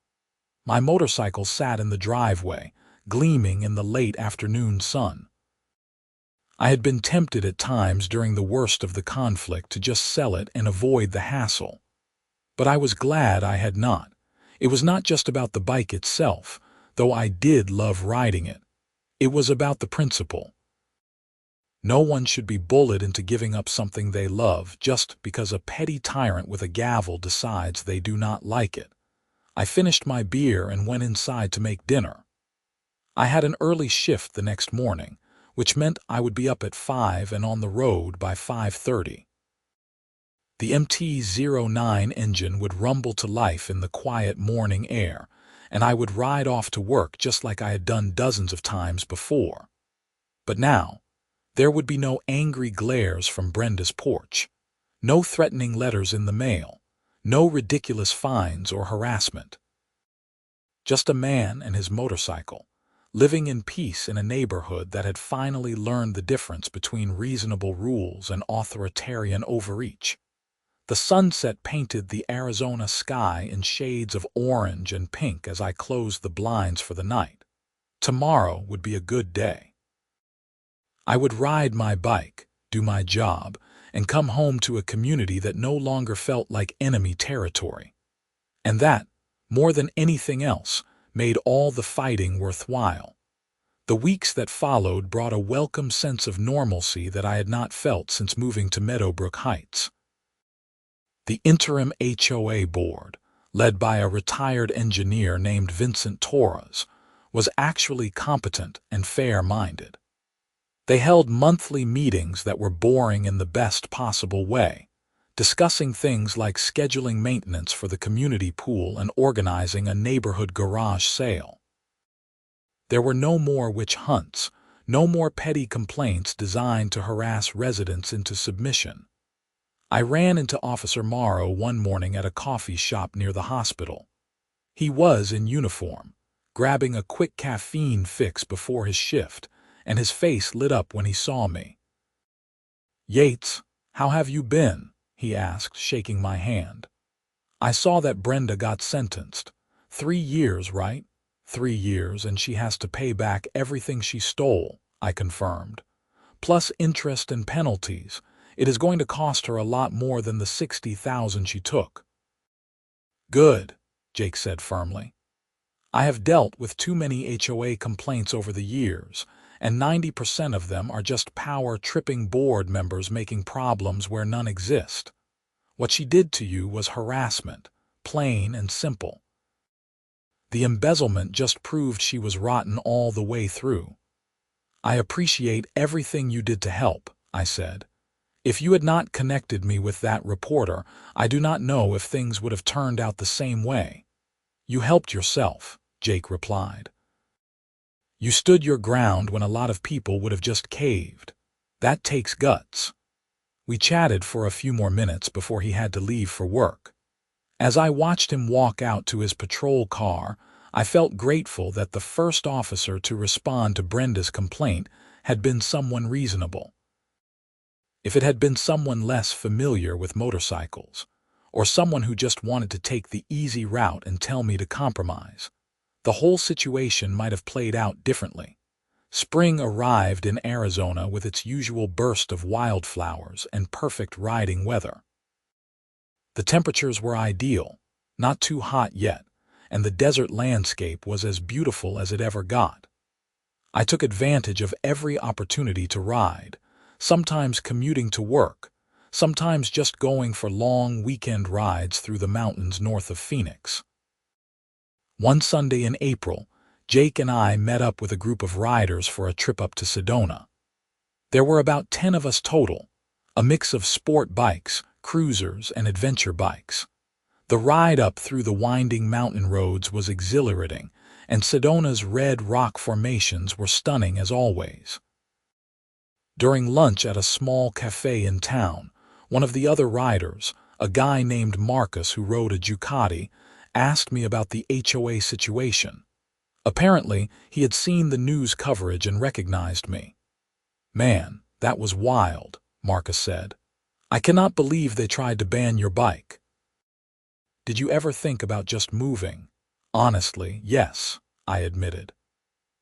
My motorcycle sat in the driveway, gleaming in the late afternoon sun. I had been tempted at times during the worst of the conflict to just sell it and avoid the hassle. But I was glad I had not. It was not just about the bike itself, though I did love riding it. It was about the principle. No one should be bullied into giving up something they love just because a petty tyrant with a gavel decides they do not like it. I finished my beer and went inside to make dinner. I had an early shift the next morning, which meant I would be up at 5 and on the road by 5:30. The MT-09 engine would rumble to life in the quiet morning air, and I would ride off to work just like I had done dozens of times before. But now, there would be no angry glares from Brenda's porch, no threatening letters in the mail, no ridiculous fines or harassment. Just a man and his motorcycle, living in peace in a neighborhood that had finally learned the difference between reasonable rules and authoritarian overreach. The sunset painted the Arizona sky in shades of orange and pink as I closed the blinds for the night. Tomorrow would be a good day. I would ride my bike, do my job, and come home to a community that no longer felt like enemy territory. And that, more than anything else, made all the fighting worthwhile. The weeks that followed brought a welcome sense of normalcy that I had not felt since moving to Meadowbrook Heights. The interim HOA board, led by a retired engineer named Vincent Torres, was actually competent and fair-minded. They held monthly meetings that were boring in the best possible way, discussing things like scheduling maintenance for the community pool and organizing a neighborhood garage sale. There were no more witch hunts, no more petty complaints designed to harass residents into submission. I ran into Officer Morrow one morning at a coffee shop near the hospital. He was in uniform, grabbing a quick caffeine fix before his shift, and his face lit up when he saw me. "Yates, how have you been?" he asked, shaking my hand. "I saw that Brenda got sentenced. 3 years, right? 3 years, and she has to pay back everything she stole," I confirmed. "Plus interest and penalties. It is going to cost her a lot more than the 60,000 she took." "Good," Jake said firmly. "I have dealt with too many HOA complaints over the years, and 90% of them are just power-tripping board members making problems where none exist. What she did to you was harassment, plain and simple. The embezzlement just proved she was rotten all the way through." "I appreciate everything you did to help," I said. "If you had not connected me with that reporter, I do not know if things would have turned out the same way." "You helped yourself," Jake replied. "You stood your ground when a lot of people would have just caved. That takes guts." We chatted for a few more minutes before he had to leave for work. As I watched him walk out to his patrol car, I felt grateful that the first officer to respond to Brenda's complaint had been someone reasonable. If it had been someone less familiar with motorcycles, or someone who just wanted to take the easy route and tell me to compromise, the whole situation might have played out differently. Spring arrived in Arizona with its usual burst of wildflowers and perfect riding weather. The temperatures were ideal, not too hot yet, and the desert landscape was as beautiful as it ever got. I took advantage of every opportunity to ride, sometimes commuting to work, sometimes just going for long weekend rides through the mountains north of Phoenix. One Sunday in April, Jake and I met up with a group of riders for a trip up to Sedona. There were about 10 of us total, a mix of sport bikes, cruisers, and adventure bikes. The ride up through the winding mountain roads was exhilarating, and Sedona's red rock formations were stunning as always. During lunch at a small cafe in town, one of the other riders, a guy named Marcus who rode a Ducati, asked me about the HOA situation. Apparently, he had seen the news coverage and recognized me. "Man, that was wild," Marcus said. "I cannot believe they tried to ban your bike." "Did you ever think about just moving?" "Honestly, yes," I admitted.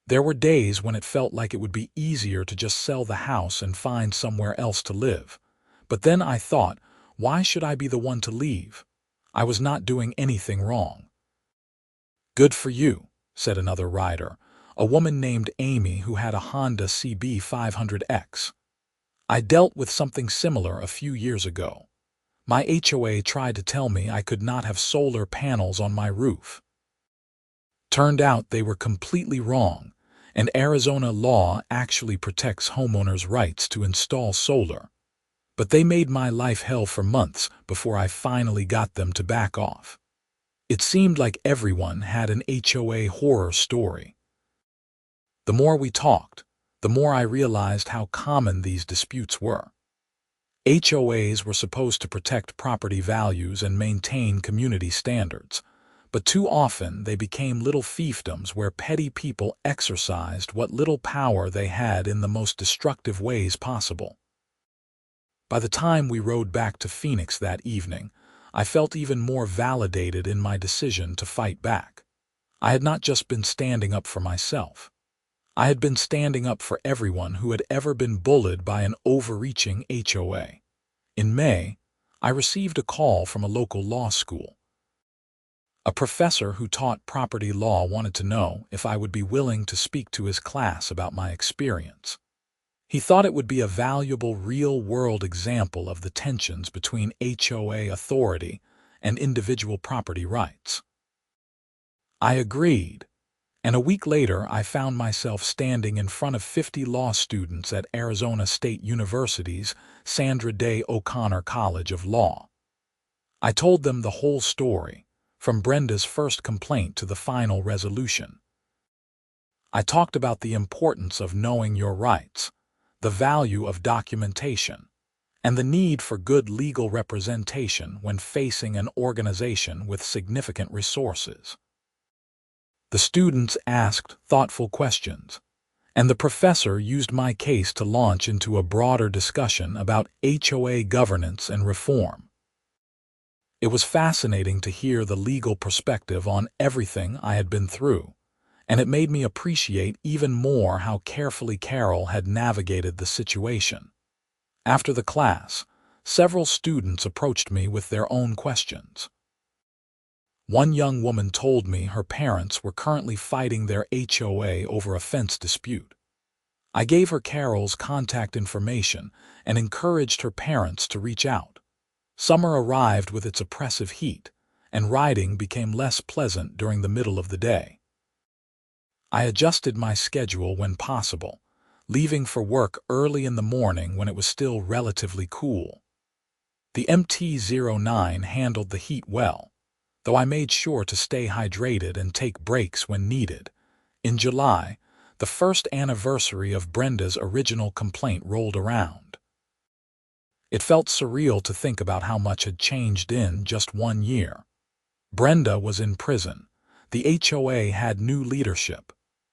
There were days when it felt like it would be easier to just sell the house and find somewhere else to live. But then I thought, why should I be the one to leave? I was not doing anything wrong. "Good for you," said another rider, a woman named Amy who had a Honda CB 500X. "I dealt with something similar a few years ago. My HOA tried to tell me I could not have solar panels on my roof. Turned out they were completely wrong, and Arizona law actually protects homeowners' rights to install solar. But they made my life hell for months before I finally got them to back off." It seemed like everyone had an HOA horror story. The more we talked, the more I realized how common these disputes were. HOAs were supposed to protect property values and maintain community standards, but too often they became little fiefdoms where petty people exercised what little power they had in the most destructive ways possible. By the time we rode back to Phoenix that evening, I felt even more validated in my decision to fight back. I had not just been standing up for myself. I had been standing up for everyone who had ever been bullied by an overreaching HOA. In May, I received a call from a local law school. A professor who taught property law wanted to know if I would be willing to speak to his class about my experience. He thought it would be a valuable real-world example of the tensions between HOA authority and individual property rights. I agreed, and a week later I found myself standing in front of 50 law students at Arizona State University's Sandra Day O'Connor College of Law. I told them the whole story, from Brenda's first complaint to the final resolution. I talked about the importance of knowing your rights, the value of documentation, and the need for good legal representation when facing an organization with significant resources. The students asked thoughtful questions, and the professor used my case to launch into a broader discussion about HOA governance and reform. It was fascinating to hear the legal perspective on everything I had been through, and it made me appreciate even more how carefully Carol had navigated the situation. After the class, several students approached me with their own questions. One young woman told me her parents were currently fighting their HOA over a fence dispute. I gave her Carol's contact information and encouraged her parents to reach out. Summer arrived with its oppressive heat, and riding became less pleasant during the middle of the day. I adjusted my schedule when possible, leaving for work early in the morning when it was still relatively cool. The MT-09 handled the heat well, though I made sure to stay hydrated and take breaks when needed. In July, the first anniversary of Brenda's original complaint rolled around. It felt surreal to think about how much had changed in just 1 year. Brenda was in prison, the HOA had new leadership,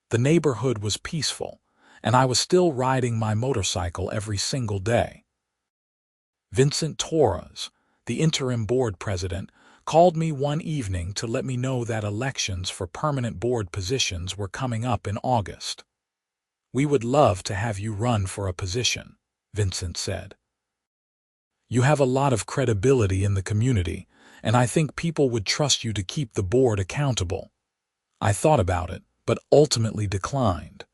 the neighborhood was peaceful, and I was still riding my motorcycle every single day. Vincent Torres, the interim board president, called me one evening to let me know that elections for permanent board positions were coming up in August. "We would love to have you run for a position," Vincent said. "You have a lot of credibility in the community, and I think people would trust you to keep the board accountable." I thought about it, but ultimately declined.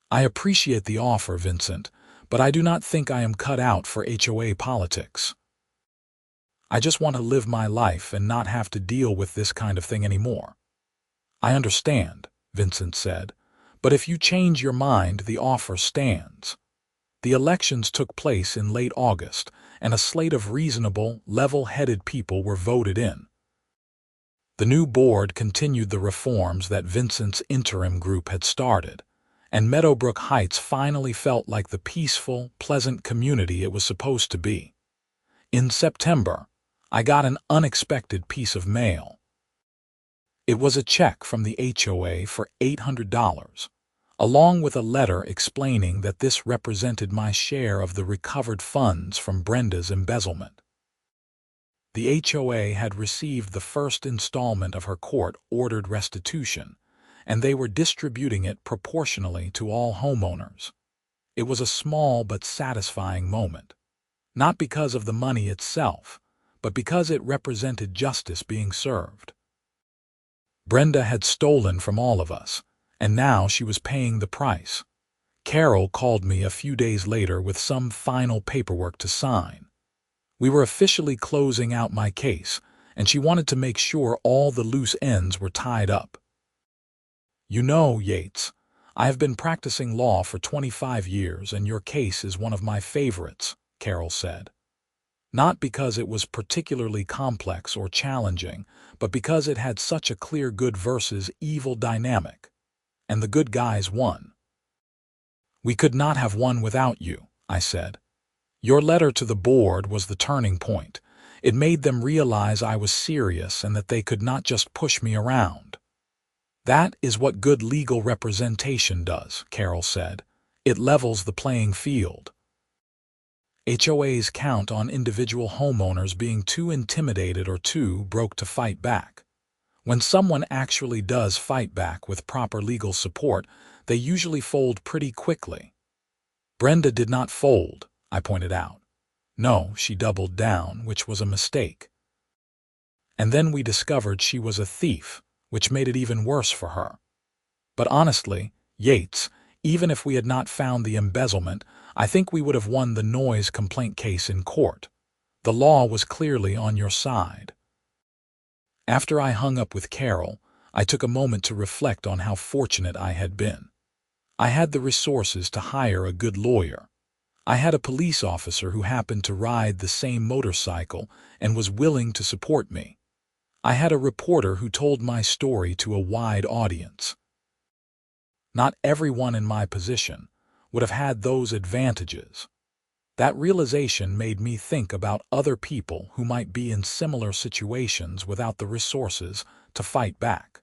"I appreciate the offer, Vincent, but I do not think I am cut out for HOA politics. I just want to live my life and not have to deal with this kind of thing anymore." "I understand," Vincent said, "but if you change your mind, the offer stands." The elections took place in late August, and a slate of reasonable, level-headed people were voted in. The new board continued the reforms that Vincent's interim group had started, and Meadowbrook Heights finally felt like the peaceful, pleasant community it was supposed to be. In September, I got an unexpected piece of mail. It was a check from the HOA for $800, along with a letter explaining that this represented my share of the recovered funds from Brenda's embezzlement. The HOA had received the first installment of her court-ordered restitution, and they were distributing it proportionally to all homeowners. It was a small but satisfying moment, not because of the money itself, but because it represented justice being served. Brenda had stolen from all of us, and now she was paying the price. Carol called me a few days later with some final paperwork to sign. We were officially closing out my case, and she wanted to make sure all the loose ends were tied up. "You know, Yates, I have been practicing law for 25 years, and your case is one of my favorites," Carol said. "Not because it was particularly complex or challenging, but because it had such a clear good versus evil dynamic. And the good guys won." "We could not have won without you," I said. "Your letter to the board was the turning point. It made them realize I was serious and that they could not just push me around." "That is what good legal representation does," Carol said. "It levels the playing field." HOAs count on individual homeowners being too intimidated or too broke to fight back. When someone actually does fight back with proper legal support, they usually fold pretty quickly. "Brenda did not fold," I pointed out. "No, she doubled down, which was a mistake. And then we discovered she was a thief, which made it even worse for her. But honestly, Yates, even if we had not found the embezzlement, I think we would have won the noise complaint case in court. The law was clearly on your side." After I hung up with Carol, I took a moment to reflect on how fortunate I had been. I had the resources to hire a good lawyer. I had a police officer who happened to ride the same motorcycle and was willing to support me. I had a reporter who told my story to a wide audience. Not everyone in my position would have had those advantages. That realization made me think about other people who might be in similar situations without the resources to fight back.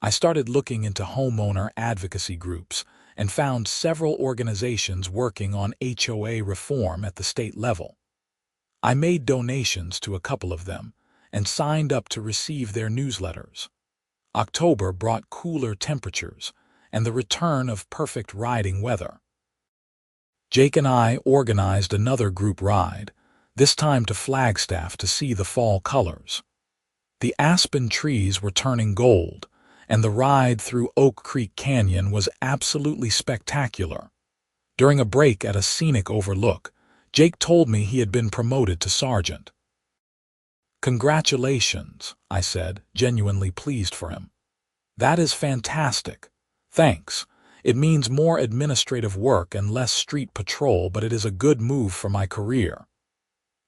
I started looking into homeowner advocacy groups and found several organizations working on HOA reform at the state level. I made donations to a couple of them and signed up to receive their newsletters. October brought cooler temperatures and the return of perfect riding weather. Jake and I organized another group ride, this time to Flagstaff to see the fall colors. The aspen trees were turning gold, and the ride through Oak Creek Canyon was absolutely spectacular. During a break at a scenic overlook, Jake told me he had been promoted to sergeant. "Congratulations," I said, genuinely pleased for him. "That is fantastic. Thanks. It means more administrative work and less street patrol, but it is a good move for my career."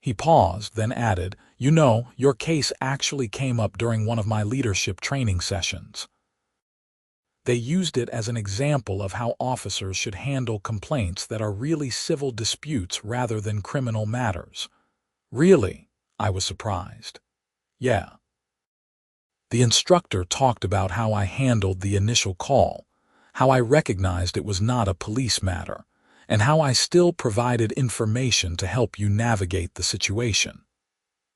He paused, then added, "You know, your case actually came up during one of my leadership training sessions. They used it as an example of how officers should handle complaints that are really civil disputes rather than criminal matters." "Really?" I was surprised. "Yeah." The instructor talked about how I handled the initial call, how I recognized it was not a police matter, and how I still provided information to help you navigate the situation.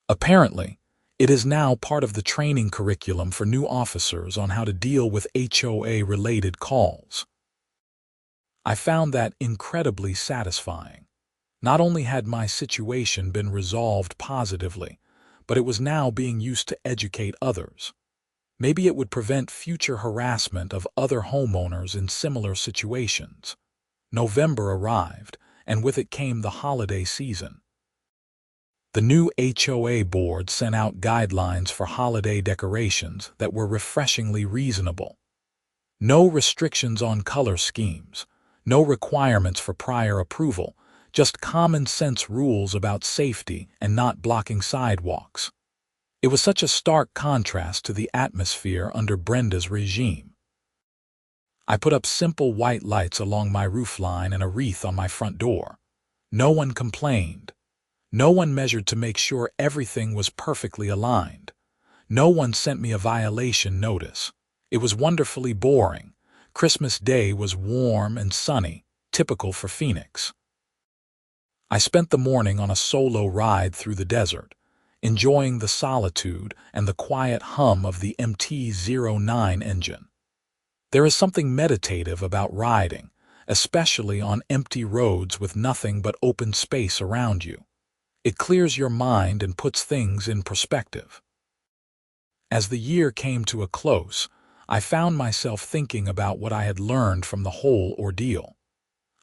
Apparently, it is now part of the training curriculum for new officers on how to deal with HOA-related calls. I found that incredibly satisfying. Not only had my situation been resolved positively, but it was now being used to educate others. Maybe it would prevent future harassment of other homeowners in similar situations. November arrived, and with it came the holiday season. The new HOA board sent out guidelines for holiday decorations that were refreshingly reasonable. No restrictions on color schemes, no requirements for prior approval, just common sense rules about safety and not blocking sidewalks. It was such a stark contrast to the atmosphere under Brenda's regime. I put up simple white lights along my roofline and a wreath on my front door. No one complained. No one measured to make sure everything was perfectly aligned. No one sent me a violation notice. It was wonderfully boring. Christmas Day was warm and sunny, typical for Phoenix. I spent the morning on a solo ride through the desert, enjoying the solitude and the quiet hum of the MT-09 engine. There is something meditative about riding, especially on empty roads with nothing but open space around you. It clears your mind and puts things in perspective. As the year came to a close, I found myself thinking about what I had learned from the whole ordeal.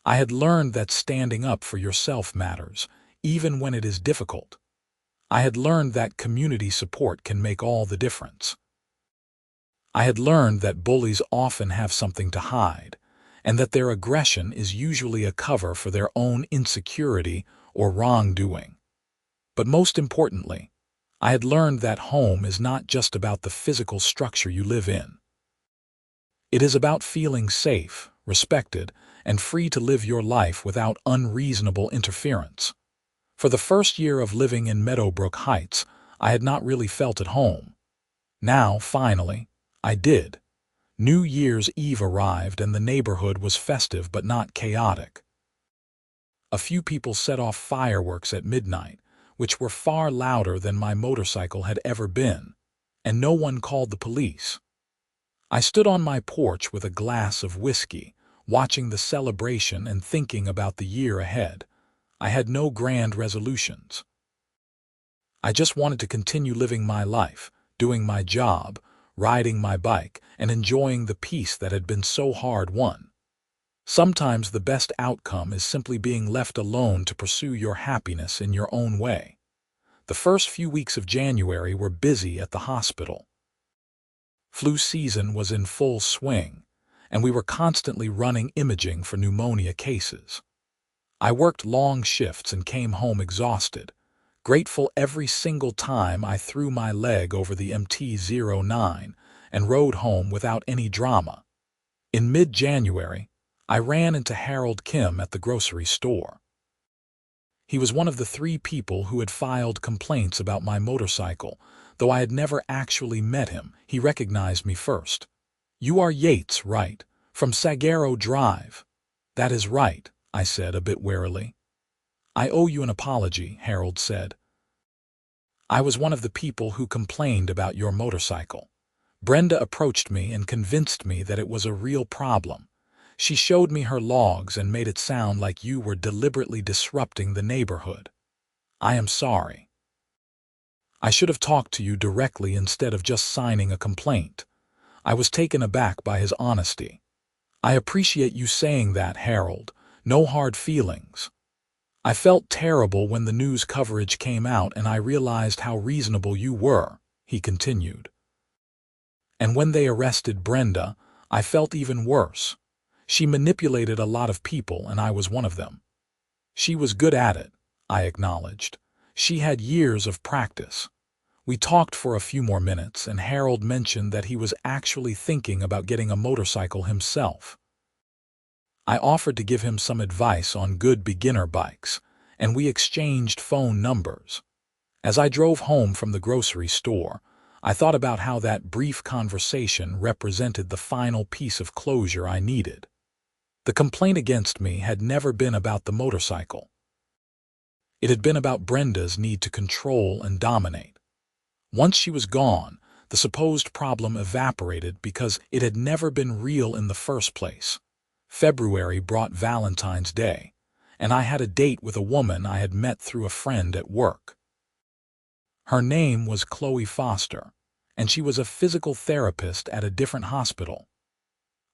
I had learned that standing up for yourself matters, even when it is difficult. I had learned that community support can make all the difference. I had learned that bullies often have something to hide, and that their aggression is usually a cover for their own insecurity or wrongdoing. But most importantly, I had learned that home is not just about the physical structure you live in. It is about feeling safe, respected, and free to live your life without unreasonable interference. For the first year of living in Meadowbrook Heights, I had not really felt at home. Now, finally, I did. New Year's Eve arrived and the neighborhood was festive but not chaotic. A few people set off fireworks at midnight, which were far louder than my motorcycle had ever been, and no one called the police. I stood on my porch with a glass of whiskey, watching the celebration and thinking about the year ahead. I had no grand resolutions. I just wanted to continue living my life, doing my job, riding my bike, and enjoying the peace that had been so hard-won. Sometimes the best outcome is simply being left alone to pursue your happiness in your own way. The first few weeks of January were busy at the hospital. Flu season was in full swing, and we were constantly running imaging for pneumonia cases. I worked long shifts and came home exhausted, grateful every single time I threw my leg over the MT-09 and rode home without any drama. In mid-January, I ran into Harold Kim at the grocery store. He was one of the 3 people who had filed complaints about my motorcycle. Though I had never actually met him, he recognized me first. "You are Yates, right? From Sagaro Drive." "That is right," I said a bit warily. "I owe you an apology," Harold said. "I was one of the people who complained about your motorcycle. Brenda approached me and convinced me that it was a real problem. She showed me her logs and made it sound like you were deliberately disrupting the neighborhood. I am sorry. I should have talked to you directly instead of just signing a complaint." I was taken aback by his honesty. "I appreciate you saying that, Harold. No hard feelings." "I felt terrible when the news coverage came out and I realized how reasonable you were," he continued. "And when they arrested Brenda, I felt even worse. She manipulated a lot of people and I was one of them." "She was good at it," I acknowledged. "She had years of practice." We talked for a few more minutes, and Harold mentioned that he was actually thinking about getting a motorcycle himself. I offered to give him some advice on good beginner bikes, and we exchanged phone numbers. As I drove home from the grocery store, I thought about how that brief conversation represented the final piece of closure I needed. The complaint against me had never been about the motorcycle. It had been about Brenda's need to control and dominate. Once she was gone, the supposed problem evaporated because it had never been real in the first place. February brought Valentine's Day, and I had a date with a woman I had met through a friend at work. Her name was Chloe Foster, and she was a physical therapist at a different hospital.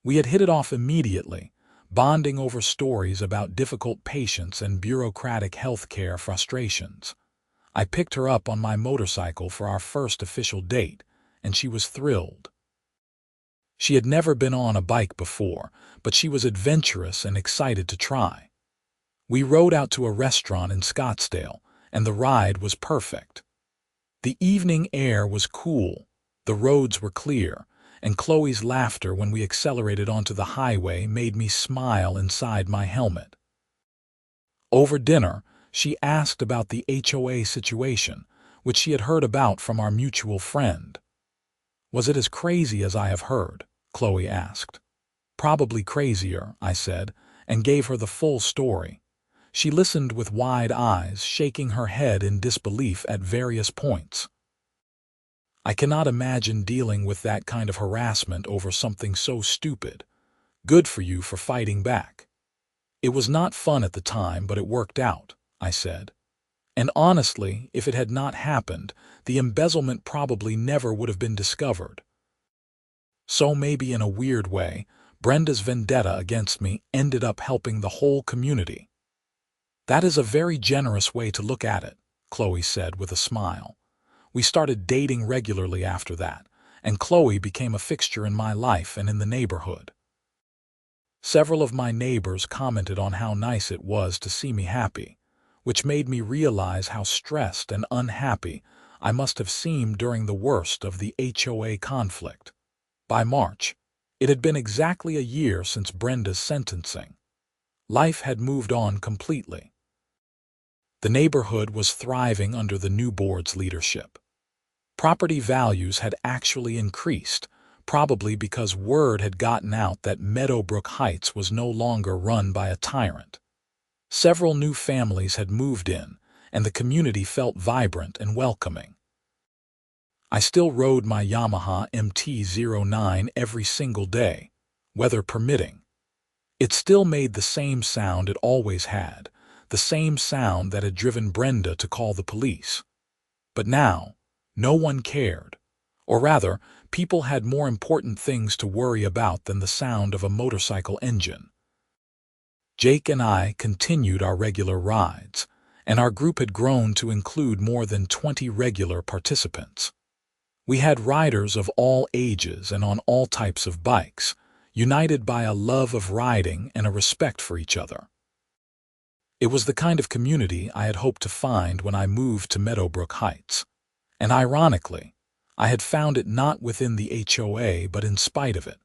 We had hit it off immediately, bonding over stories about difficult patients and bureaucratic healthcare frustrations. I picked her up on my motorcycle for our first official date, and she was thrilled. She had never been on a bike before, but she was adventurous and excited to try. We rode out to a restaurant in Scottsdale, and the ride was perfect. The evening air was cool, the roads were clear, and Chloe's laughter when we accelerated onto the highway made me smile inside my helmet. Over dinner, she asked about the HOA situation, which she had heard about from our mutual friend. "Was it as crazy as I have heard?" Chloe asked. "Probably crazier," I said, and gave her the full story. She listened with wide eyes, shaking her head in disbelief at various points. "I cannot imagine dealing with that kind of harassment over something so stupid. Good for you for fighting back." "It was not fun at the time, but it worked out," I said. "And honestly, if it had not happened, the embezzlement probably never would have been discovered." So maybe in a weird way, Brenda's vendetta against me ended up helping the whole community. "That is a very generous way to look at it," Chloe said with a smile. We started dating regularly after that, and Chloe became a fixture in my life and in the neighborhood. Several of my neighbors commented on how nice it was to see me happy, which made me realize how stressed and unhappy I must have seemed during the worst of the HOA conflict. By March, it had been exactly a year since Brenda's sentencing. Life had moved on completely. The neighborhood was thriving under the new board's leadership. Property values had actually increased, probably because word had gotten out that Meadowbrook Heights was no longer run by a tyrant. Several new families had moved in, and the community felt vibrant and welcoming. I still rode my Yamaha MT-09 every single day, weather permitting. It still made the same sound it always had, the same sound that had driven Brenda to call the police. But now, no one cared. Or rather, people had more important things to worry about than the sound of a motorcycle engine. Jake and I continued our regular rides, and our group had grown to include more than 20 regular participants. We had riders of all ages and on all types of bikes, united by a love of riding and a respect for each other. It was the kind of community I had hoped to find when I moved to Meadowbrook Heights. And ironically, I had found it not within the HOA but in spite of it.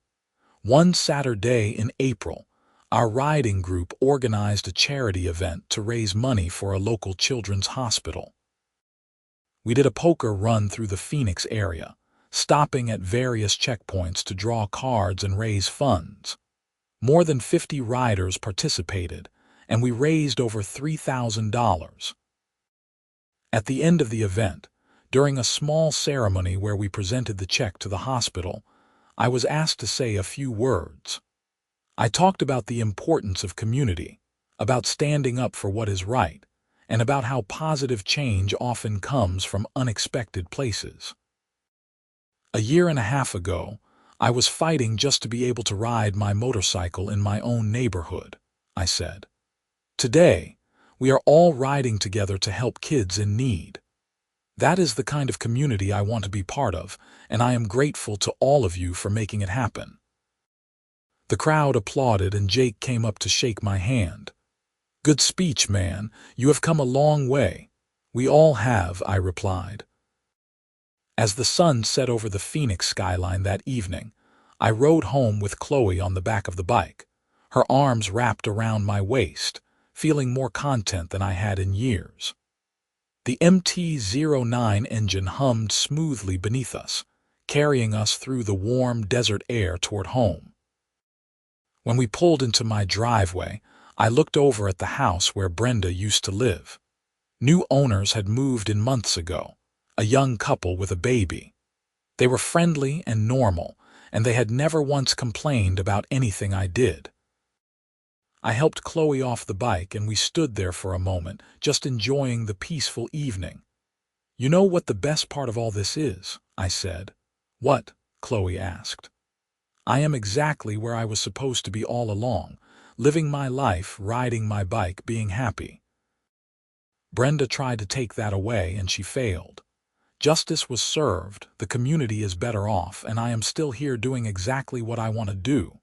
One Saturday in April, Our riding group organized a charity event to raise money for a local children's hospital. We did a poker run through the Phoenix area, stopping at various checkpoints to draw cards and raise funds. More than 50 riders participated, and we raised over $3,000. At the end of the event, during a small ceremony where we presented the check to the hospital, I was asked to say a few words. I talked about the importance of community, about standing up for what is right, and about how positive change often comes from unexpected places. A year and a half ago, I was fighting just to be able to ride my motorcycle in my own neighborhood, I said. Today, we are all riding together to help kids in need. That is the kind of community I want to be part of, and I am grateful to all of you for making it happen. The crowd applauded and Jake came up to shake my hand. Good speech, man. You have come a long way. We all have, I replied. As the sun set over the Phoenix skyline that evening, I rode home with Chloe on the back of the bike, her arms wrapped around my waist, feeling more content than I had in years. The MT-09 engine hummed smoothly beneath us, carrying us through the warm desert air toward home. When we pulled into my driveway, I looked over at the house where Brenda used to live. New owners had moved in months ago, a young couple with a baby. They were friendly and normal, and they had never once complained about anything I did. I helped Chloe off the bike and we stood there for a moment, just enjoying the peaceful evening. You know what the best part of all this is? I said. What? Chloe asked. I am exactly where I was supposed to be all along, living my life, riding my bike, being happy. Brenda tried to take that away and she failed. Justice was served, the community is better off, and I am still here doing exactly what I want to do.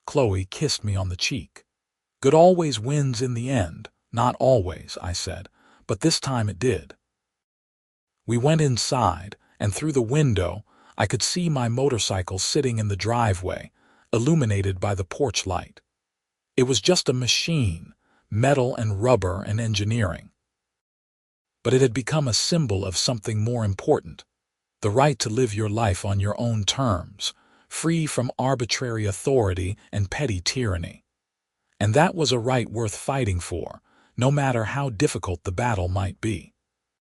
Chloe kissed me on the cheek. Good always wins in the end. Not always, I said, but this time it did. We went inside, and through the window, I could see my motorcycle sitting in the driveway, illuminated by the porch light. It was just a machine, metal and rubber and engineering. But it had become a symbol of something more important, the right to live your life on your own terms, free from arbitrary authority and petty tyranny. And that was a right worth fighting for, no matter how difficult the battle might be.